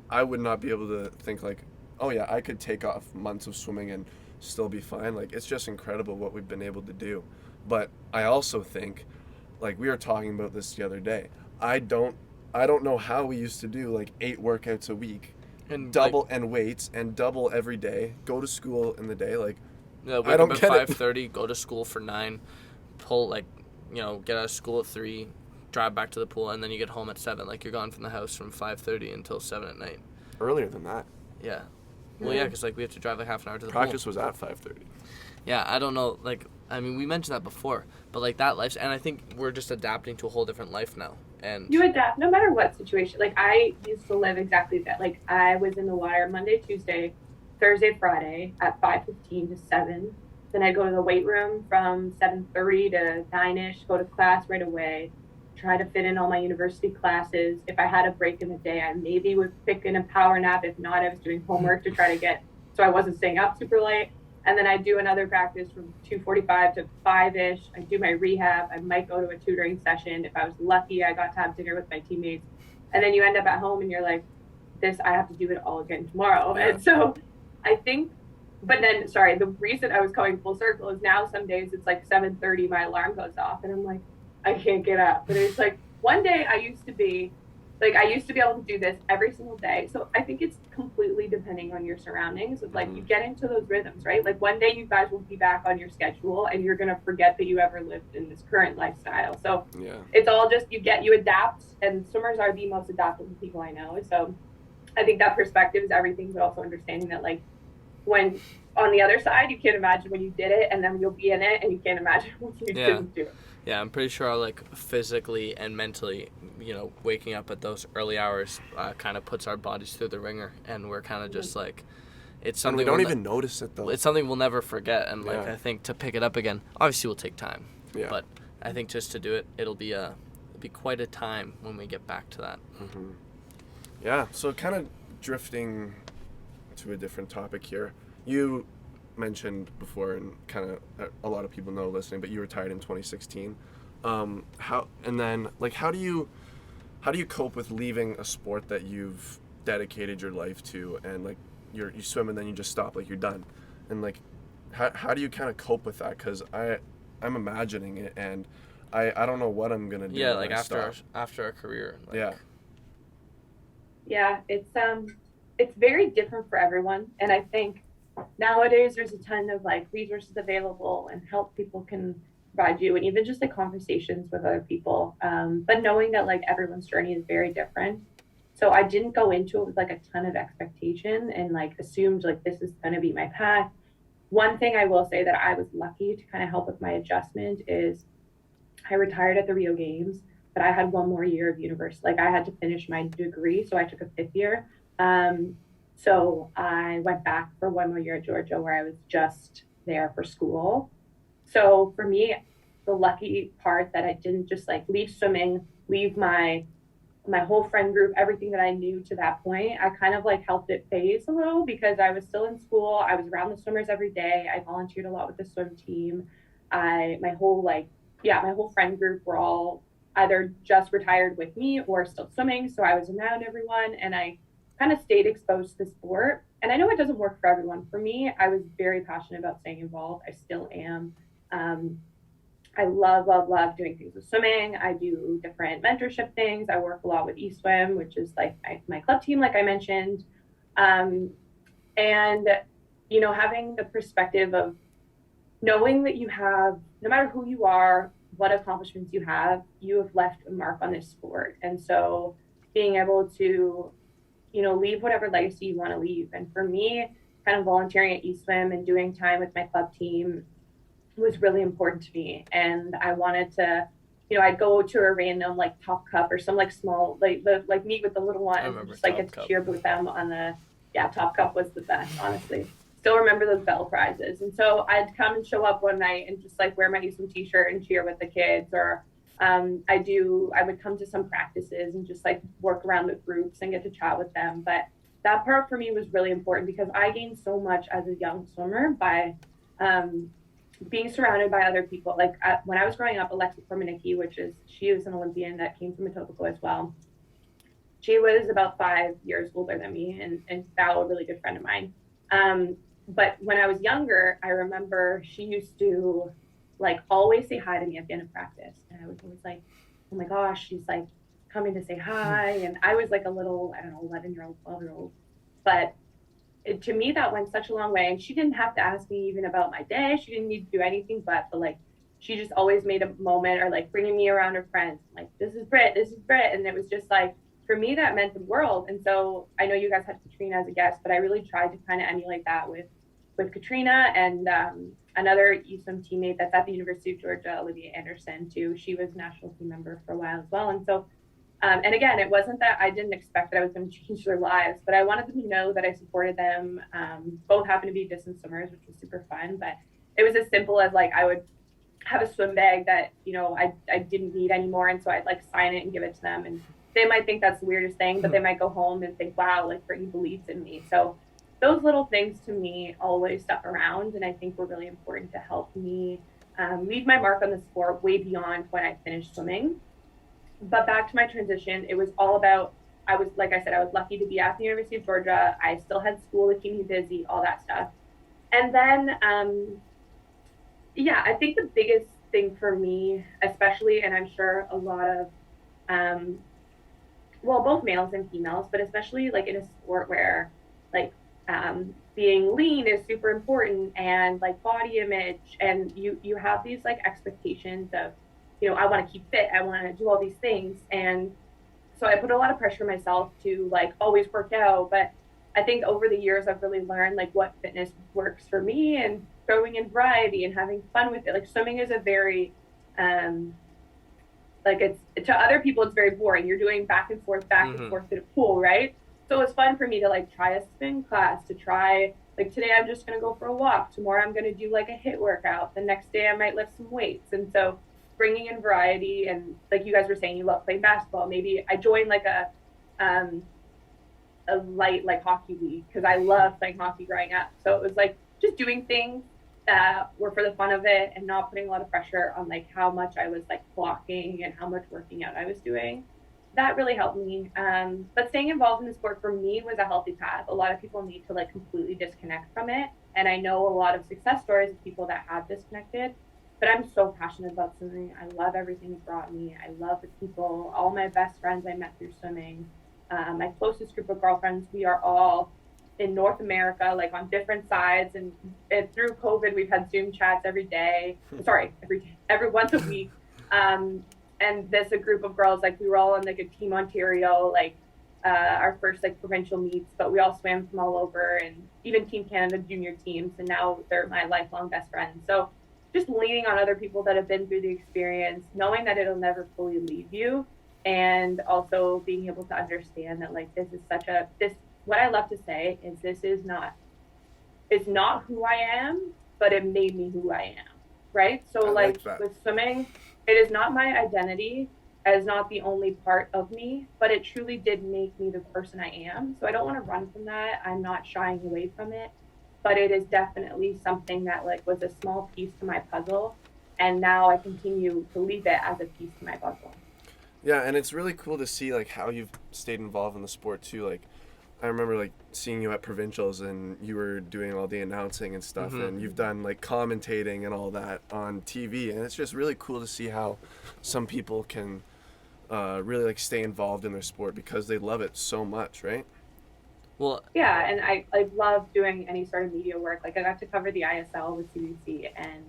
I would not be able to think like, oh yeah, I could take off months of swimming and still be fine. Like it's just incredible what we've been able to do. But I also think, like we were talking about this the other day, I don't know how we used to do like 8 workouts a week And double and weights and double every day, go to school in the day. Like wake I don't up get at it. 5:30, go to school for 9, pull get out of school at 3, drive back to the pool, and then you get home at 7. Like you're gone from the house from 5:30 until 7 at night. Earlier than that. Yeah. Well, yeah, because like we have to drive like half an hour to the Practice pool. was at 5:30. Yeah, I don't know. Like, I mean, we mentioned that before, but like that life, and I think we're just adapting to a whole different life now. And You adapt no matter what situation. Like I used to live exactly that. Like I was in the water Monday, Tuesday, Thursday, Friday at 5:15 to 7. Then I go to the weight room from 7:30 to 9ish. Go to class right away. Try to fit in all my university classes. If I had a break in the day, I maybe would pick in a power nap. If not, I was doing homework to try to get so I wasn't staying up super late. And then I do another practice from 2:45 to 5ish. I do my rehab. I might go to a tutoring session. If I was lucky, I got to have dinner with my teammates. And then you end up at home and you're like, this, I have to do it all again tomorrow. Yeah. And so I think, but then, sorry, the reason I was coming full circle is now some days it's like 7:30, my alarm goes off and I'm like, I can't get up. But it's like one day I used to be able to do this every single day. So I think it's completely depending on your surroundings. Of like you get into those rhythms, right? Like one day you guys will be back on your schedule and you're gonna forget that you ever lived in this current lifestyle. So Yeah. it's all just you adapt, and swimmers are the most adaptable people I know. So I think that perspective is everything, but also understanding that like when on the other side you can't imagine when you did it, and then you'll be in it and you can't imagine when you didn't do it. Yeah, I'm pretty sure like physically and mentally, waking up at those early hours kind of puts our bodies through the ringer, and we're kind of just like, it's And something we don't even notice it though. It's something we'll never forget, and like Yeah. I think to pick it up again, obviously will take time. Yeah. But I think just to do it, it'll be quite a time when we get back to that. Mm-hmm. Yeah. So kind of drifting to a different topic here. You mentioned before, and kind of a lot of people know listening, but you retired in 2016. How do you cope with leaving a sport that you've dedicated your life to, and like you swim and then you just stop, like you're done, and like how do you kind of cope with that? Because I'm imagining it, and I don't know what I'm gonna do. Yeah, when like I stop. after a career. Like, Yeah. Yeah, it's very different for everyone, and I think nowadays there's a ton of like resources available and help people can provide you, and even just like conversations with other people. But knowing that like everyone's journey is very different, so I didn't go into it with like a ton of expectation and like assumed like this is going to be my path. One thing I will say that I was lucky to kind of help with my adjustment is I retired at the Rio Games, but I had one more year of university. Like I had to finish my degree, so I took a 5th year. So I went back for one more year at Georgia, where I was just there for school. So for me, the lucky part that I didn't just like leave swimming, leave my whole friend group, everything that I knew to that point. I kind of like helped it phase a little because I was still in school. I was around the swimmers every day. I volunteered a lot with the swim team. My whole friend group were all either just retired with me or still swimming. So I was around everyone, and I kind of stayed exposed to the sport. And I know it doesn't work for everyone. For me, I was very passionate about staying involved. I still am. I love doing things with swimming. I do different mentorship things. I work a lot with eSwim, which is like my club team, like I mentioned. And, having the perspective of knowing that you have, no matter who you are, what accomplishments you have left a mark on this sport. And so being able to, leave whatever legacy you want to leave. And for me, kind of volunteering at eSwim and doing time with my club team was really important to me. And I wanted to I'd go to a random like Top Cup or some like small like meet with the little ones and remember just like Top get to Cup. cheer with them on the Top Cup was the best, honestly. Still remember those bell prizes. And so I'd come and show up one night and just like wear my USM t-shirt and cheer with the kids, or I would come to some practices and just like work around the groups and get to chat with them. But that part for me was really important because I gained so much as a young swimmer by being surrounded by other people. Like when I was growing up, Alexi Kormanicki, she was an Olympian that came from Etobicoke as well. She was about 5 years older than me and now a really good friend of mine. But when I was younger, I remember she used to like always say hi to me at the end of practice. And I was always like, oh my gosh, she's like coming to say hi. And I was like a little, I don't know, 11-year-old, 12-year-old. But to me, that went such a long way. And she didn't have to ask me even about my day. She didn't need to do anything but like, she just always made a moment, or like bringing me around her friends. Like, this is Britt. And it was just like, for me, that meant the world. And so I know you guys had Katrina as a guest, but I really tried to kind of emulate that with Katrina and another USM teammate that's at the University of Georgia, Olivia Anderson, too. She was a national team member for a while as well. And so, and again, it wasn't that I didn't expect that I was going to change their lives, but I wanted them to know that I supported them. Both happened to be distance swimmers, which was super fun. But it was as simple as like I would have a swim bag that, I didn't need anymore. And so I'd like sign it and give it to them. And they might think that's the weirdest thing, but they might go home and think, wow, like Brittany believes in me. So those little things to me always stuck around, and I think were really important to help me leave my mark on the sport way beyond when I finished swimming. But back to my transition, it was all about, like I said, I was lucky to be at the University of Georgia. I still had school to keep me busy, all that stuff. And then, I think the biggest thing for me, especially, and I'm sure a lot of, both males and females, but especially like in a sport where like being lean is super important, and like body image, and you have these like expectations of, I want to keep fit, I want to do all these things. And so I put a lot of pressure on myself to like always work out. But I think over the years I've really learned like what fitness works for me, and throwing in variety and having fun with it. Like swimming is a very like it's, to other people it's very boring. You're doing back and forth in a pool, right? So it's fun for me to like try a spin class, to try like today I'm just gonna go for a walk, tomorrow I'm gonna do like a HIIT workout, the next day I might lift some weights. And so bringing in variety, and like you guys were saying, you love playing basketball. Maybe I joined like a light like hockey league because I loved playing hockey growing up. So it was like just doing things that were for the fun of it, and not putting a lot of pressure on like how much I was like clocking and how much working out I was doing. That really helped me. But staying involved in the sport for me was a healthy path. A lot of people need to like completely disconnect from it. And I know a lot of success stories of people that have disconnected, but I'm so passionate about swimming. I love everything it brought me. I love the people, all my best friends I met through swimming. My closest group of girlfriends, we are all in North America, like on different sides. And through COVID, we've had Zoom chats every day. Every once a week. And there's a group of girls, like we were all on like a Team Ontario, like our first like provincial meets, but we all swam from all over, and even Team Canada junior teams. And now they're my lifelong best friends. So just leaning on other people that have been through the experience, knowing that it'll never fully leave you, and also being able to understand that like this is what I love to say is it's not who I am, but it made me who I am, right? So like with swimming, it is not my identity, it is not the only part of me, but it truly did make me the person I am. So I don't want to run from that. I'm not shying away from it, but it is definitely something that like was a small piece to my puzzle, and now I continue to leave it as a piece to my puzzle. Yeah, and it's really cool to see like how you've stayed involved in the sport too. Like I remember like seeing you at provincials, and you were doing all the announcing and stuff, and you've done like commentating and all that on TV, and it's just really cool to see how some people can really like stay involved in their sport because they love it so much, right? Well, yeah, and I love doing any sort of media work. Like I got to cover the ISL with CBC, and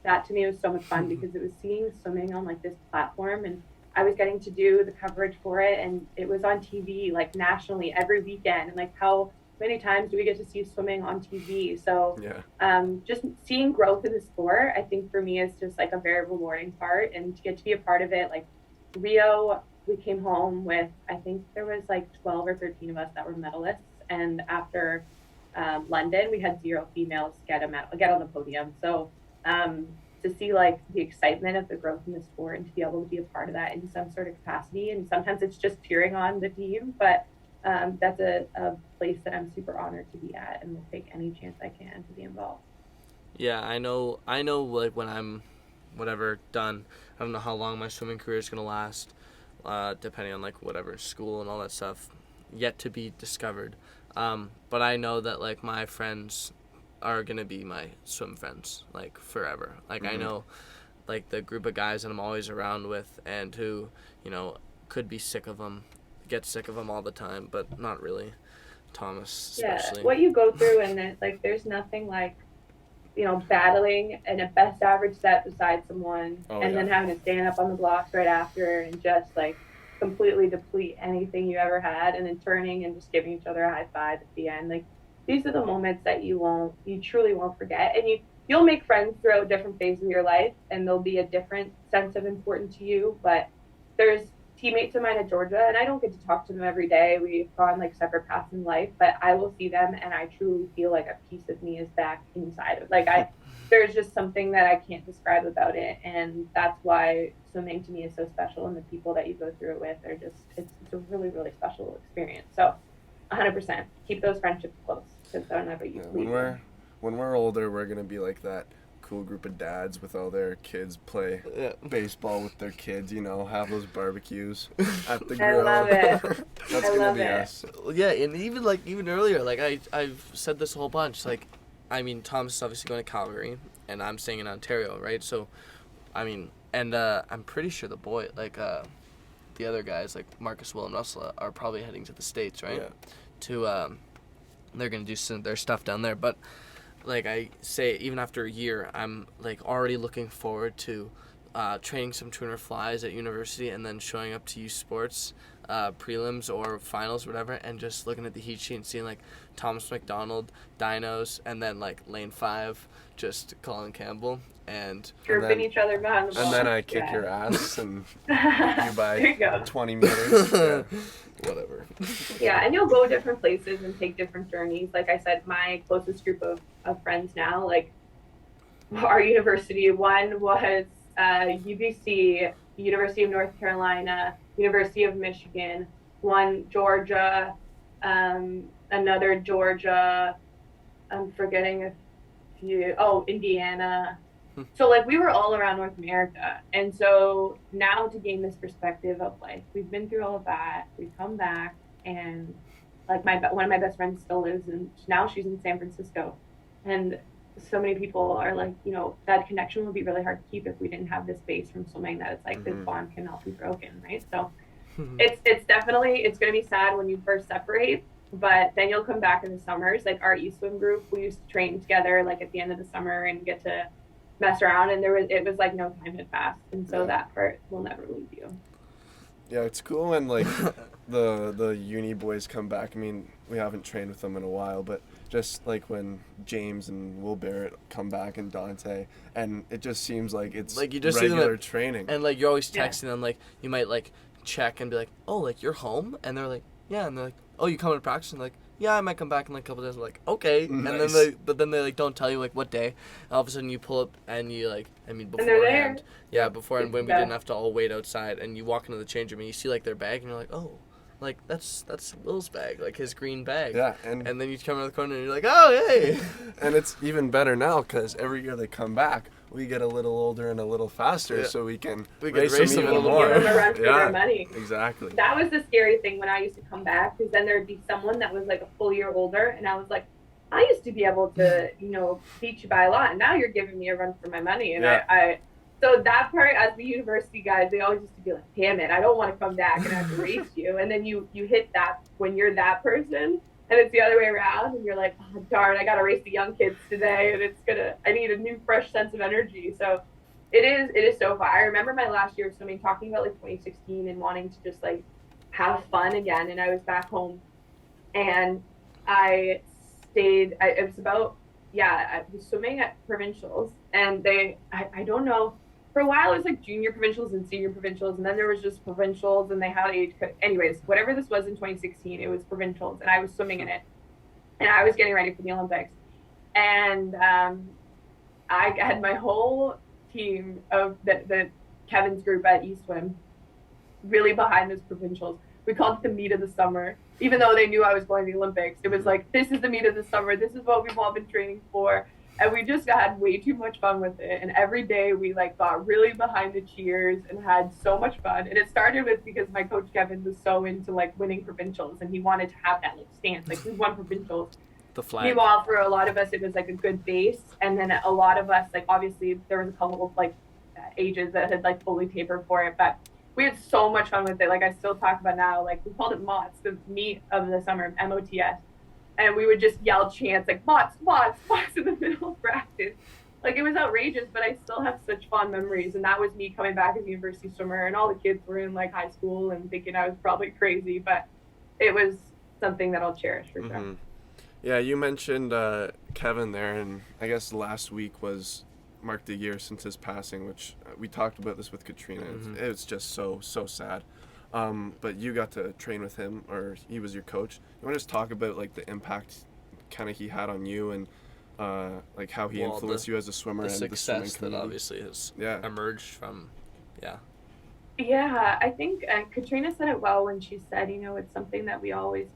that to me was so much fun because it was seeing swimming on like this platform, and I was getting to do the coverage for it, and it was on TV like nationally every weekend, and like how many times do we get to see swimming on TV? So Yeah. just seeing growth in the sport, I think for me is just like a very rewarding part, and to get to be a part of it. Like Rio, we came home with, I think there was like 12 or 13 of us that were medalists, and after London, we had 0 females get a medal, get on the podium. So to see like the excitement of the growth in the sport and to be able to be a part of that in some sort of capacity, and sometimes it's just cheering on the team, but that's a place that I'm super honored to be at, and will take any chance I can to be involved. Yeah, I know. Like when I'm, whatever, done. I don't know how long my swimming career is gonna last, depending on like whatever school and all that stuff, yet to be discovered. But I know that like my friends are gonna be my swim friends like forever. Like I know, like the group of guys that I'm always around with, and who, could be sick of them, get sick of them all the time, but not really. Thomas especially. Yeah, what you go through, and then like there's nothing like battling in a best average set beside someone, then having to stand up on the blocks right after and just like completely deplete anything you ever had, and then turning and just giving each other a high five at the end. Like these are the moments that you truly won't forget, and you'll make friends throughout different phases of your life, and there'll be a different sense of importance to you. But there's teammates of mine at Georgia, and I don't get to talk to them every day. We've gone like separate paths in life, but I will see them, and I truly feel like a piece of me is back inside of there's just something that I can't describe about it, and that's why swimming to me is so special, and the people that you go through it with are just it's a really, really special experience. So 100% keep those friendships close, because they'll never leave. When we're older, we're gonna be like that cool group of dads with all their kids play baseball with their kids, have those barbecues at the grill. I love it. That's I gonna love be it. us. Yeah, and even earlier, like I've said this a whole bunch. Like, I mean, Thomas is obviously going to Calgary, and I'm staying in Ontario, right? So, I mean, and I'm pretty sure the other guys like Marcus, Will, and Russell are probably heading to the States, right? Yeah. They're gonna do some of their stuff down there, but like I say, even after a year, I'm like already looking forward to training some 200 flies at university, and then showing up to youth sports prelims or finals or whatever, and just looking at the heat sheet and seeing like Thomas McDonald, Dinos, and then like lane 5, just Colin Campbell, and chirping each other behind the ball. And then I kick your ass and beat you by 20 meters. Yeah. Whatever. Yeah, and you'll go different places and take different journeys. Like I said, my closest group of friends now, like our university, one was UBC, University of North Carolina, University of Michigan, one Georgia, another Georgia, I'm forgetting a few, Indiana. So like we were all around North America, and so now to gain this perspective of like we've been through all of that, we've come back, and like one of my best friends still lives, and now she's in San Francisco, and so many people are like, that connection would be really hard to keep if we didn't have this base from swimming, that it's like this bond cannot be broken, right? So it's definitely, it's going to be sad when you first separate, but then you'll come back in the summers. Like our eSwim group, we used to train together like at the end of the summer and get to mess around, and it was like no time had passed, and so that part will never leave you. Yeah, it's cool when like the uni boys come back. I mean, we haven't trained with them in a while, but just like when James and Will Barrett come back, and Dante, and it just seems like it's like you just regular see them, training, and like you're always texting them, like you might like check and be like, oh, like you're home, and they're like, yeah, and they're like, oh, you coming to practice? And like, yeah, I might come back in like a couple days. I'm like, okay. Nice. And then they like don't tell you like what day. And all of a sudden you pull up and you like, I mean, And they're there. beforehand. Yeah, beforehand when we didn't have to all wait outside, and you walk into the change room and you see like their bag, and you're like, oh, like that's Will's bag, like his green bag. Yeah, and then you come around the corner and you're like, oh, hey. And it's even better now because every year they come back, we get a little older and a little faster, so we can race them even more. Give them a run for their money. Exactly. That was the scary thing when I used to come back, because then there'd be someone that was like a full year older, and I was like, I used to be able to, beat you by a lot, and now you're giving me a run for my money. And so that part, as the university guys, they always used to be like, damn it, I don't want to come back and have to race you. And then you hit that when you're that person, and it's the other way around, and you're like, oh, darn, I got to race the young kids today, and I need a new, fresh sense of energy. So it is so fun. I remember my last year of swimming, talking about like 2016 and wanting to just like have fun again. And I was back home, and I it was about, I was swimming at provincials, and I don't know, for a while it was like junior provincials and senior provincials, and then there was just provincials, and they had anyways, whatever this was in 2016, it was provincials, and I was swimming in it, and I was getting ready for the Olympics. And I had my whole team of the Kevin's group at eSwim really behind this provincials. We called it the meet of the summer, even though they knew I was going to the Olympics. It was like, this is the meet of the summer. This is what we've all been training for. And we just had way too much fun with it. And every day we like got really behind the cheers and had so much fun. And it started with, because my coach Kevin was so into like winning provincials, and he wanted to have that like stance, like we won provincials. The flag. Meanwhile, for a lot of us, it was like a good base. And then a lot of us, like obviously there was a couple of like ages that had like fully tapered for it, but we had so much fun with it. Like I still talk about now, like we called it MOTS, the meet of the summer, MOTS. And we would just yell chants like MOTS, MOTS, MOTS in the middle of practice. Like it was outrageous, but I still have such fond memories. And that was me coming back as a university swimmer, and all the kids were in like high school and thinking I was probably crazy, but it was something that I'll cherish for sure. Yeah, you mentioned Kevin there, and I guess last week marked a year since his passing, which we talked about this with Katrina. It's just so sad. But you got to train with him, or he was your coach. You want to just talk about like the impact kind of he had on you, and like how he influenced you as a swimmer, the and success the that obviously has emerged from, Yeah, I think Katrina said it well when she said, it's something that we always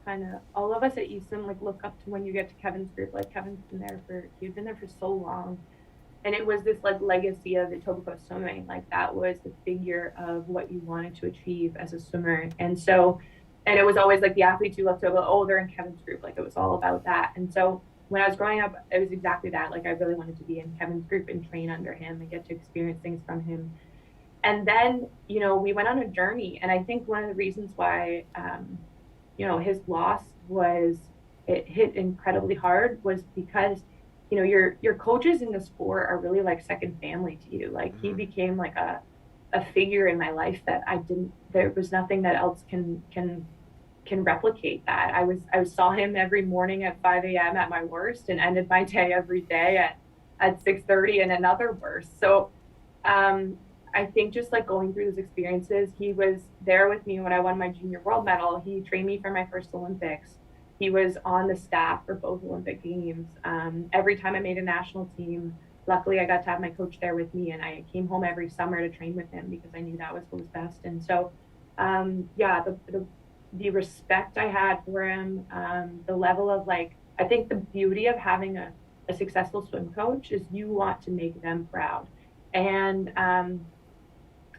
all of us at Easton like look up to when you get to Kevin's group. Like Kevin's he'd been there for so long. And it was this like legacy of Etobicoke swimming. Like that was the figure of what you wanted to achieve as a swimmer. And it was always like the athletes you looked over, they're in Kevin's group. Like it was all about that. And so when I was growing up, it was exactly that. Like I really wanted to be in Kevin's group and train under him and get to experience things from him. And then, we went on a journey. And I think one of the reasons why, his loss it hit incredibly hard was because, your coaches in the sport are really like second family to you. Like he became like a figure in my life that there was nothing that else can replicate that. I saw him every morning at 5 a.m. at my worst, and ended my day every day at 6:30 and another worst. So, I think just like going through those experiences, he was there with me when I won my junior world medal. He trained me for my first Olympics. He was on the staff for both Olympic games. Every time I made a national team, luckily I got to have my coach there with me, and I came home every summer to train with him because I knew that was what was best. And so, the respect I had for him, the level of like, I think the beauty of having a successful swim coach is you want to make them proud. And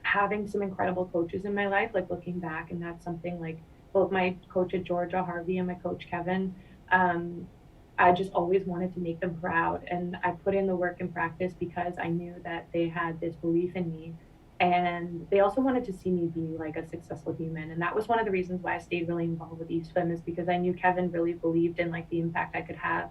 having some incredible coaches in my life, like looking back, and that's something like both my coach at Georgia, Harvey, and my coach, Kevin, I just always wanted to make them proud. And I put in the work and practice because I knew that they had this belief in me. And they also wanted to see me be like a successful human. And that was one of the reasons why I stayed really involved with eSwim, is because I knew Kevin really believed in like the impact I could have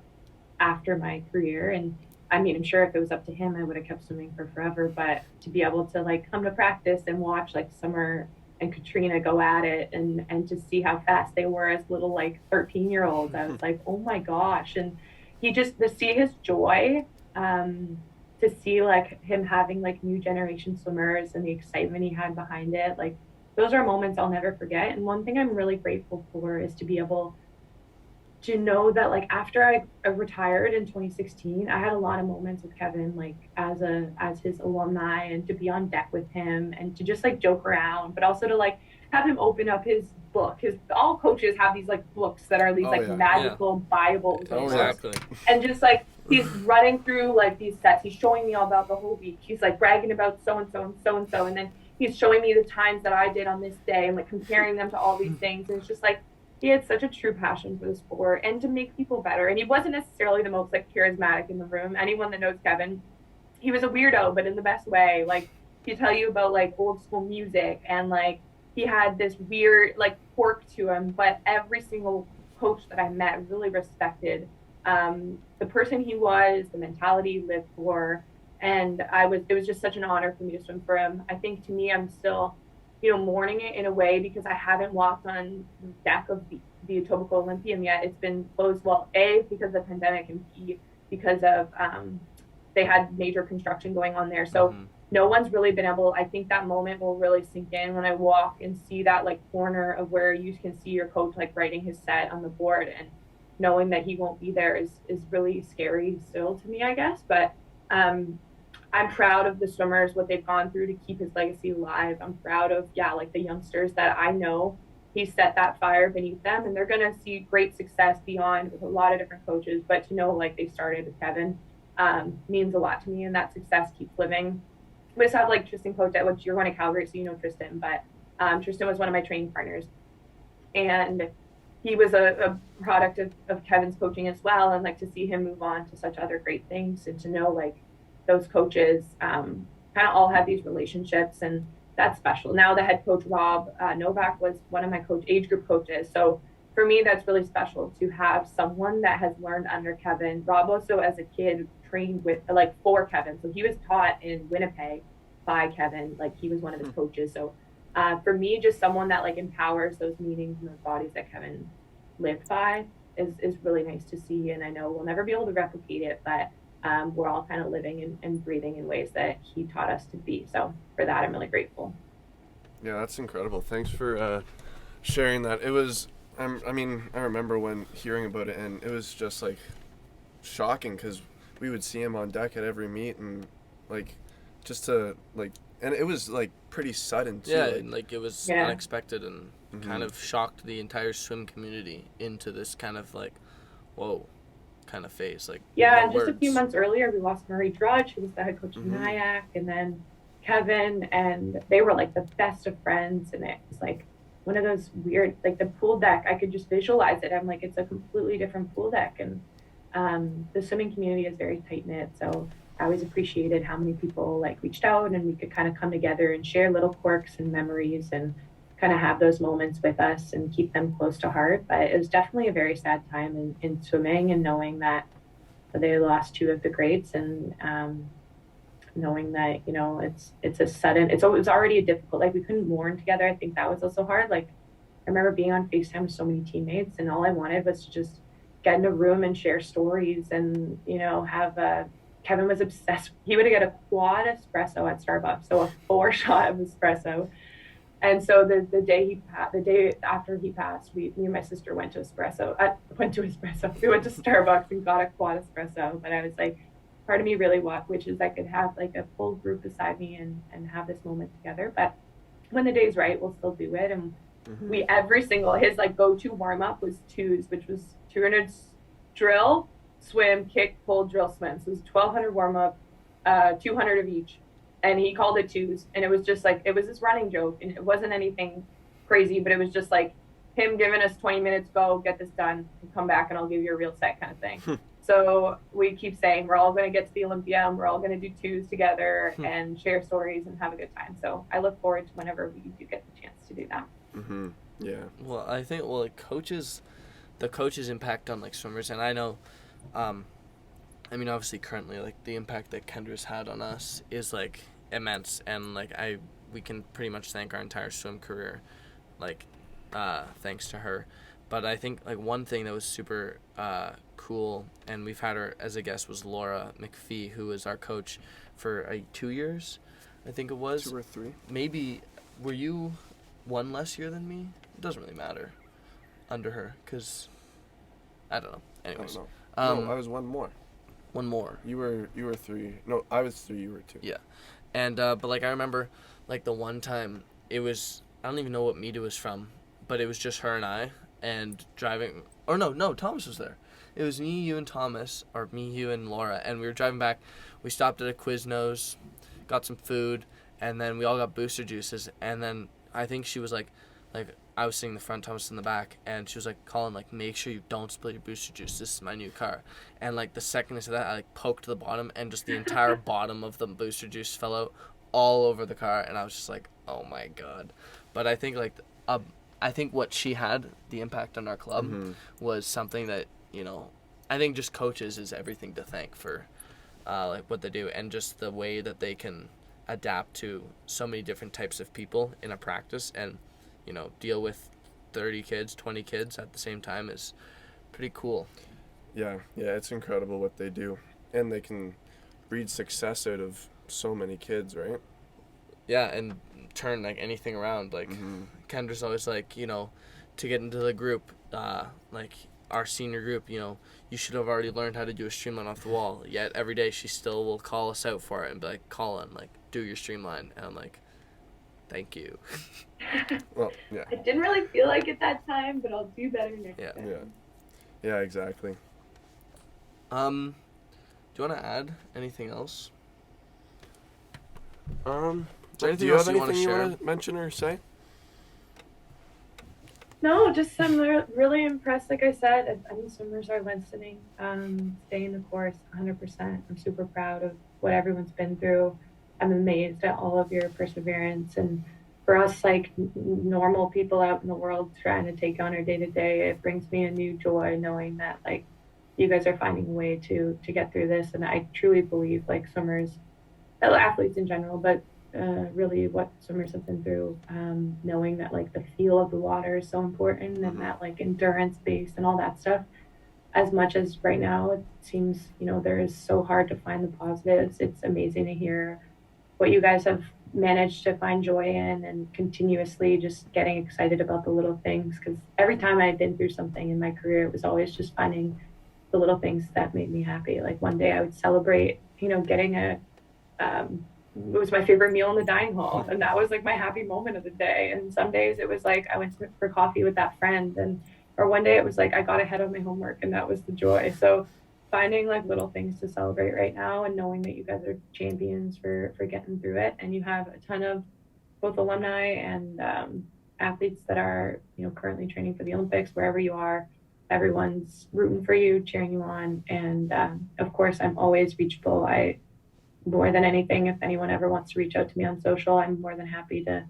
after my career. And I mean, I'm sure if it was up to him, I would have kept swimming for forever. But to be able to like come to practice and watch like Summer and Katrina go at it, and to see how fast they were as little like 13-year-olds, I was like, oh my gosh. And to see his joy, to see like him having like new generation swimmers and the excitement he had behind it, like those are moments I'll never forget. And one thing I'm really grateful for is to be able to know that like after I retired in 2016, I had a lot of moments with Kevin, like as his alumni, and to be on deck with him and to just like joke around, but also to like have him open up his book. All coaches have these like books that are these magical Bibles. Exactly. And just like he's running through like these sets, he's showing me all about the whole week. He's like bragging about so and so and so and so, and then he's showing me the times that I did on this day and like comparing them to all these things. And it's just like he had such a true passion for the sport and to make people better. And he wasn't necessarily the most like charismatic in the room. Anyone that knows Kevin, he was a weirdo, but in the best way. Like he'd tell you about like old school music, and like he had this weird like quirk to him. But every single coach that I met really respected the person he was, the mentality he lived for. And it was just such an honor for me to swim for him. I think to me, I'm still mourning it in a way because I haven't walked on the deck of the Etobicoke Olympian yet. It's been closed, well, A, because of the pandemic, and B, because of they had major construction going on there. So no one's really been able, I think that moment will really sink in when I walk and see that like corner of where you can see your coach like writing his set on the board, and knowing that he won't be there is really scary still to me, I guess. But I'm proud of the swimmers, what they've gone through to keep his legacy alive. I'm proud of, like the youngsters that I know he set that fire beneath them, and they're going to see great success beyond with a lot of different coaches. But to know like they started with Kevin means a lot to me, and that success keeps living. We just have like Tristan coach at, which you're going to Calgary, so you know Tristan, but Tristan was one of my training partners, and he was a product of Kevin's coaching as well. And like to see him move on to such other great things, and to know like those coaches kind of all have these relationships, and that's special. Now the head coach, Rob Novak, was one of my age group coaches. So for me, that's really special to have someone that has learned under Kevin. Rob also, as a kid, trained with like for Kevin. So he was taught in Winnipeg by Kevin. Like he was one of his coaches. So for me, just someone that like empowers those meetings and those bodies that Kevin lived by is really nice to see. And I know we'll never be able to replicate it, but we're all kind of living and breathing in ways that he taught us to be. So for that, I'm really grateful. Yeah, that's incredible. Thanks for sharing that. It was, I remember when hearing about it, and it was just like shocking because we would see him on deck at every meet, and like just to like, and it was like pretty sudden too. Yeah, like it was unexpected, and kind of shocked the entire swim community into this kind of like, whoa, kind of phase. Like and just a few months earlier, we lost Murray Drudge, who was the head coach of Nyack, and then Kevin, and they were like the best of friends, and it was like one of those weird, like the pool deck, I could just visualize it. I'm like, it's a completely different pool deck, and the swimming community is very tight-knit, so I always appreciated how many people like reached out, and we could kind of come together and share little quirks and memories and kind of have those moments with us and keep them close to heart. But it was definitely a very sad time in swimming, and knowing that they lost two of the greats, and knowing that, it's a sudden, it was already a difficult, like we couldn't mourn together. I think that was also hard. Like I remember being on FaceTime with so many teammates, and all I wanted was to just get in a room and share stories, and have Kevin was obsessed. He would get a quad espresso at Starbucks, so a 4-shot of espresso. And so the day after he passed, me and my sister went to espresso. We went to Starbucks and got a quad espresso. But I was like, part of me really wishes I could have like a full group beside me and have this moment together. But when the day's right, we'll still do it. And his like go-to warm-up was twos, which was 200 drill, swim, kick, pull, drill, swim. So it was 1,200 warm-up, 200 of each. And he called it twos. And it was just like, it was this running joke. And it wasn't anything crazy, but it was just like him giving us 20 minutes, go get this done, and come back and I'll give you a real set kind of thing. So we keep saying we're all going to get to the Olympia, and we're all going to do twos together and share stories and have a good time. So I look forward to whenever we do get the chance to do that. Yeah. Well, I think, like the coaches' impact on like swimmers, and I know, obviously currently like the impact that Kendra's had on us is like immense, and like we can pretty much thank our entire swim career, like thanks to her. But I think like one thing that was super cool, and we've had her as a guest, was Laura McPhee, who was our coach for 2 years, I think it was. 2 or 3. Maybe, were you one less year than me? It doesn't really matter under her, because I don't know. Anyways. I don't know. No, I was one more. One more. You were 3. No, I was 3, you were 2. Yeah. And but like I remember like the one time it was, I don't even know what meet it was from, but it was just her and I, and driving, or no, Thomas was there. It was me, you, and Thomas, or me, you, and Laura, and we were driving back. We stopped at a Quiznos, got some food, and then we all got booster juices, and then I think she was like I was sitting in the front, Thomas in the back, and she was like, Colin, like, make sure you don't spill your booster juice. This is my new car. And like the second I said that, I like poked the bottom, and just the entire bottom of the booster juice fell out all over the car, and I was just like, oh my god. But I think like I think what she had, the impact on our club, was something that, I think just coaches is everything to thank for like what they do, and just the way that they can adapt to so many different types of people in a practice, and deal with 30 kids, 20 kids at the same time is pretty cool. Yeah, it's incredible what they do, and they can breed success out of so many kids, right? Yeah, and turn like anything around. Like Kendra's always like, to get into the group, like our senior group, you should have already learned how to do a streamline off the wall. Yet every day she still will call us out for it and be like, Colin, like, do your streamline. And I'm like, thank you. Well, yeah. I didn't really feel like it that time, but I'll do better next time. Yeah, exactly. Do you want to add anything else? Do you have anything you want to mention or say? No, just I'm really impressed. Like I said, any swimmers are listening. Stay in the course 100%. I'm super proud of what everyone's been through. I'm amazed at all of your perseverance. And for us, like normal people out in the world trying to take on our day-to-day, it brings me a new joy knowing that like you guys are finding a way to get through this. And I truly believe like swimmers, athletes in general, but really what swimmers have been through, knowing that like the feel of the water is so important and that like endurance base and all that stuff. As much as right now it seems, there is so hard to find the positives, it's amazing to hear what you guys have managed to find joy in and continuously just getting excited about the little things. Because every time I've been through something in my career, it was always just finding the little things that made me happy. Like one day I would celebrate, getting it was my favorite meal in the dining hall, and that was like my happy moment of the day. And some days it was like I went for coffee with that friend, or one day it was like I got ahead of my homework, and that was the joy. So finding like little things to celebrate right now, and knowing that you guys are champions for getting through it, and you have a ton of both alumni and athletes that are currently training for the Olympics. Wherever you are, everyone's rooting for you, cheering you on, and of course I'm always reachable. More than anything, if anyone ever wants to reach out to me on social, I'm more than happy to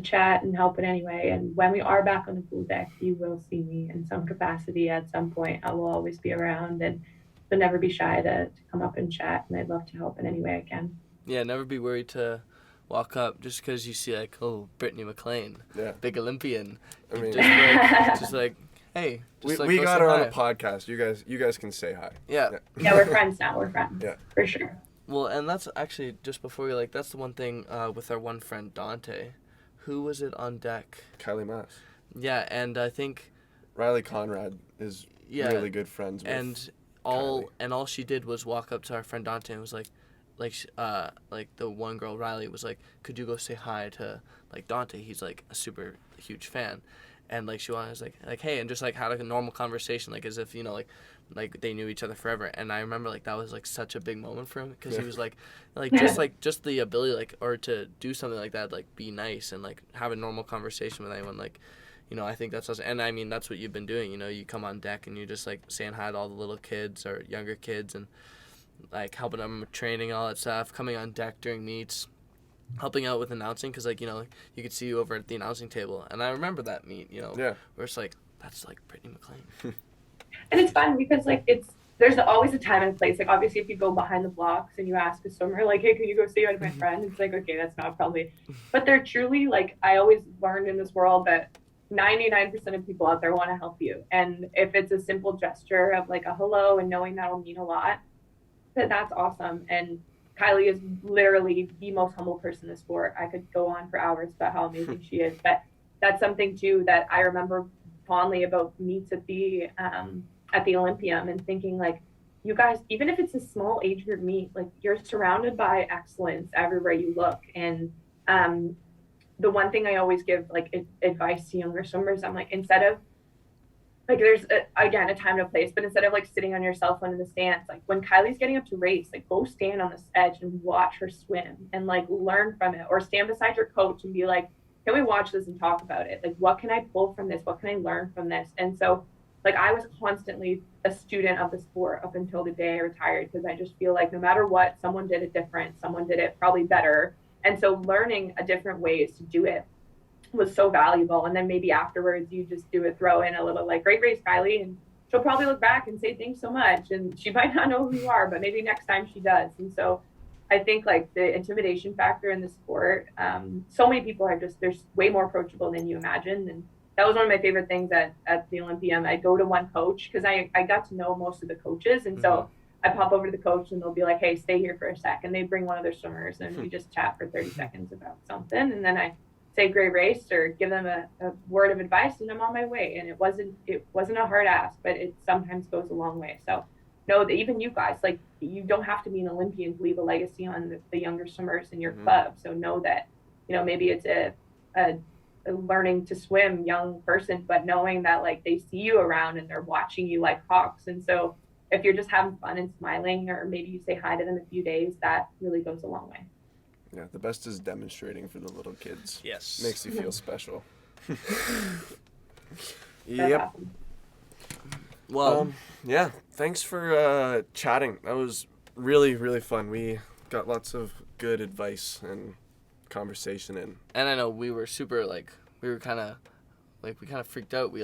chat and help in any way. And when we are back on the pool deck, you will see me in some capacity at some point. I will always be around, and so never be shy to come up and chat, and I'd love to help in any way I can. Yeah, never be worried to walk up just because you see like, oh, Brittany Maclean, big Olympian. I mean, just like hey. We got her on a podcast. You guys can say hi. Yeah, we're friends now. We're friends. Yeah, for sure. Well, and that's actually, just before we that's the one thing with our one friend, Dante. Who was it on deck? Kylie Mass. Yeah, and I think Riley Conrad is really good friends with Kylie. All she did was walk up to our friend Dante and was like the one girl, Riley, was like, could you go say hi to like Dante? He's like a super huge fan. And like she was like hey, and just like had a normal conversation, like as if like they knew each other forever. And I remember like that was like such a big moment for him, because he was like just the ability or to do something like that, like be nice and like have a normal conversation with anyone, like I think that's awesome. And I mean that's what you've been doing. You come on deck and you're just like saying hi to all the little kids or younger kids and like helping them with training, all that stuff, coming on deck during meets, helping out with announcing, because like you could see you over at the announcing table. And I remember that meet, where it's like, that's like Brittany Maclean. And it's fun because like there's always a time and place. Like obviously if you go behind the blocks and you ask a swimmer like, hey, can you go say hi to my friend? It's like, okay, that's not probably, but they're truly like, I always learned in this world that 99% of people out there want to help you. And if it's a simple gesture of like a hello and knowing that'll mean a lot, that's awesome. And Kylie is literally the most humble person in the sport. I could go on for hours about how amazing she is, but that's something too that I remember fondly about meets at the Olympian, and thinking like, you guys, even if it's a small age group meet, like you're surrounded by excellence everywhere you look. And the one thing I always give like advice to younger swimmers, I'm like, instead of like, there's again a time and a place, but instead of like sitting on your cell phone in the stands, like when Kylie's getting up to race, like go stand on this edge and watch her swim and like learn from it, or stand beside your coach and be like, can we watch this and talk about it? Like, what can I pull from this? What can I learn from this? And so like I was constantly a student of the sport up until the day I retired, because I just feel like no matter what, someone did it different, someone did it probably better. And so learning a different ways to do it was so valuable. And then maybe afterwards you just throw in a little like, great race, Kylie, and she'll probably look back and say thanks so much, and she might not know who you are, but maybe next time she does. And so I think like the intimidation factor in the sport, so many people are just, they're way more approachable than you imagine. And that was one of my favorite things at the Olympian. I go to one coach because I got to know most of the coaches. And so I pop over to the coach and they'll be like, hey, stay here for a sec. And they bring one of their swimmers and we just chat for 30 seconds about something. And then I say great race or give them a word of advice and I'm on my way. And it wasn't a hard ask, but it sometimes goes a long way. So know that even you guys, like, you don't have to be an Olympian to leave a legacy on the younger swimmers in your club. So know that, maybe it's a learning to swim young person, but knowing that like they see you around and they're watching you like hawks. And so if you're just having fun and smiling, or maybe you say hi to them a few days, that really goes a long way. Yeah, the best is demonstrating for the little kids. Yes. Makes you feel special. Yep. Awesome. Well, yeah, thanks for chatting. That was really, really fun. We got lots of good advice and conversation in. And I know we were super, we kind of freaked out. We,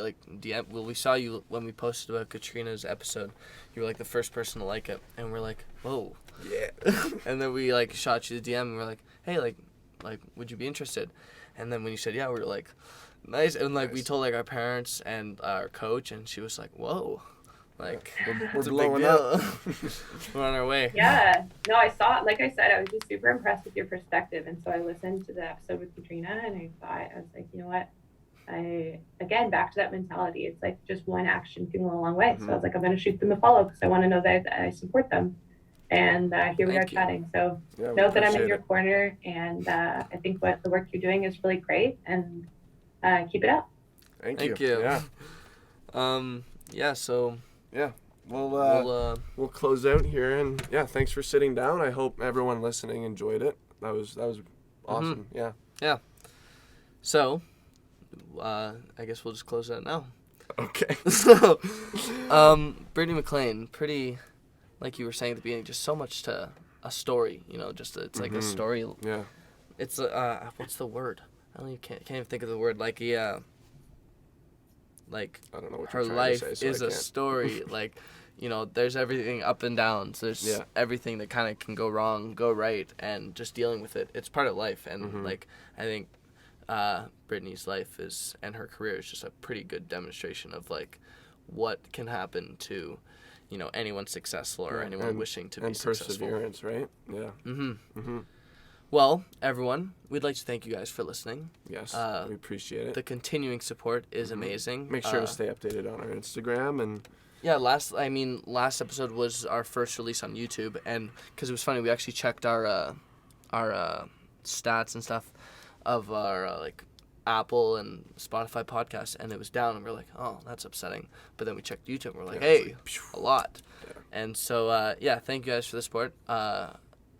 we saw you when we posted about Katrina's episode. You were, the first person to like it. And we're like, whoa. Yeah. And then we, shot you the DM and we're like, hey, would you be interested? And then when you said yeah, we were like, nice. And, we told, our parents and our coach, and she was like, whoa. We're blowing up. We're on our way. Yeah. No, I saw it. Like I said, I was just super impressed with your perspective. And so I listened to the episode with Katrina and I was like, you know what? Again, back to that mentality. It's like just one action can go a long way. So I was like, I'm going to shoot them a follow because I want to know that I support them. And here we are chatting. So know that I'm in your corner. And I think the work you're doing is really great. And keep it up. Thank you. Yeah. So... Yeah, we'll close out here, and thanks for sitting down. I hope everyone listening enjoyed it. That was awesome. Yeah. So, I guess we'll just close that now. Okay. So, Brittany Maclean, pretty, like you were saying at the beginning, just so much to a story. It's like a story. Yeah. It's what's the word? Can't even think of the word. I don't know what her life to say, so is a story. There's everything up and downs. There's everything that kind of can go wrong, go right, and just dealing with it. It's part of life, and I think Brittany's life and her career is just a pretty good demonstration of what can happen to, anyone successful or anyone wishing to be successful. And perseverance, right? Yeah. Well, everyone, we'd like to thank you guys for listening. Yes, we appreciate it. The continuing support is amazing. Make sure to stay updated on our Instagram and... Yeah, last episode was our first release on YouTube, and because it was funny, we actually checked our stats and stuff of our Apple and Spotify podcasts, and it was down, and we we're like, oh, that's upsetting. But then we checked YouTube, and we're like, hey, a lot. Yeah. And so, thank you guys for the support.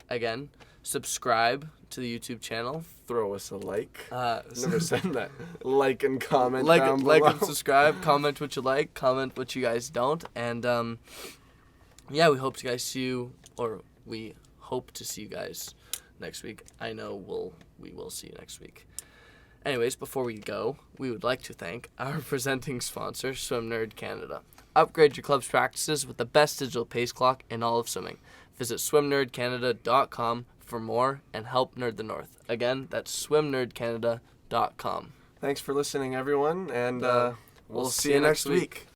Again, subscribe to the YouTube channel. Throw us a like. Never said that. Like and comment down below. Like and subscribe. Comment what you like. Comment what you guys don't. And we hope to see you guys next week. I know we will see you next week. Anyways, before we go, we would like to thank our presenting sponsor, Swim Nerd Canada. Upgrade your club's practices with the best digital pace clock in all of swimming. Visit swimnerdcanada.com for more and help Nerd the North. Again, that's swimnerdcanada.com. Thanks for listening, everyone, and we'll see you next week.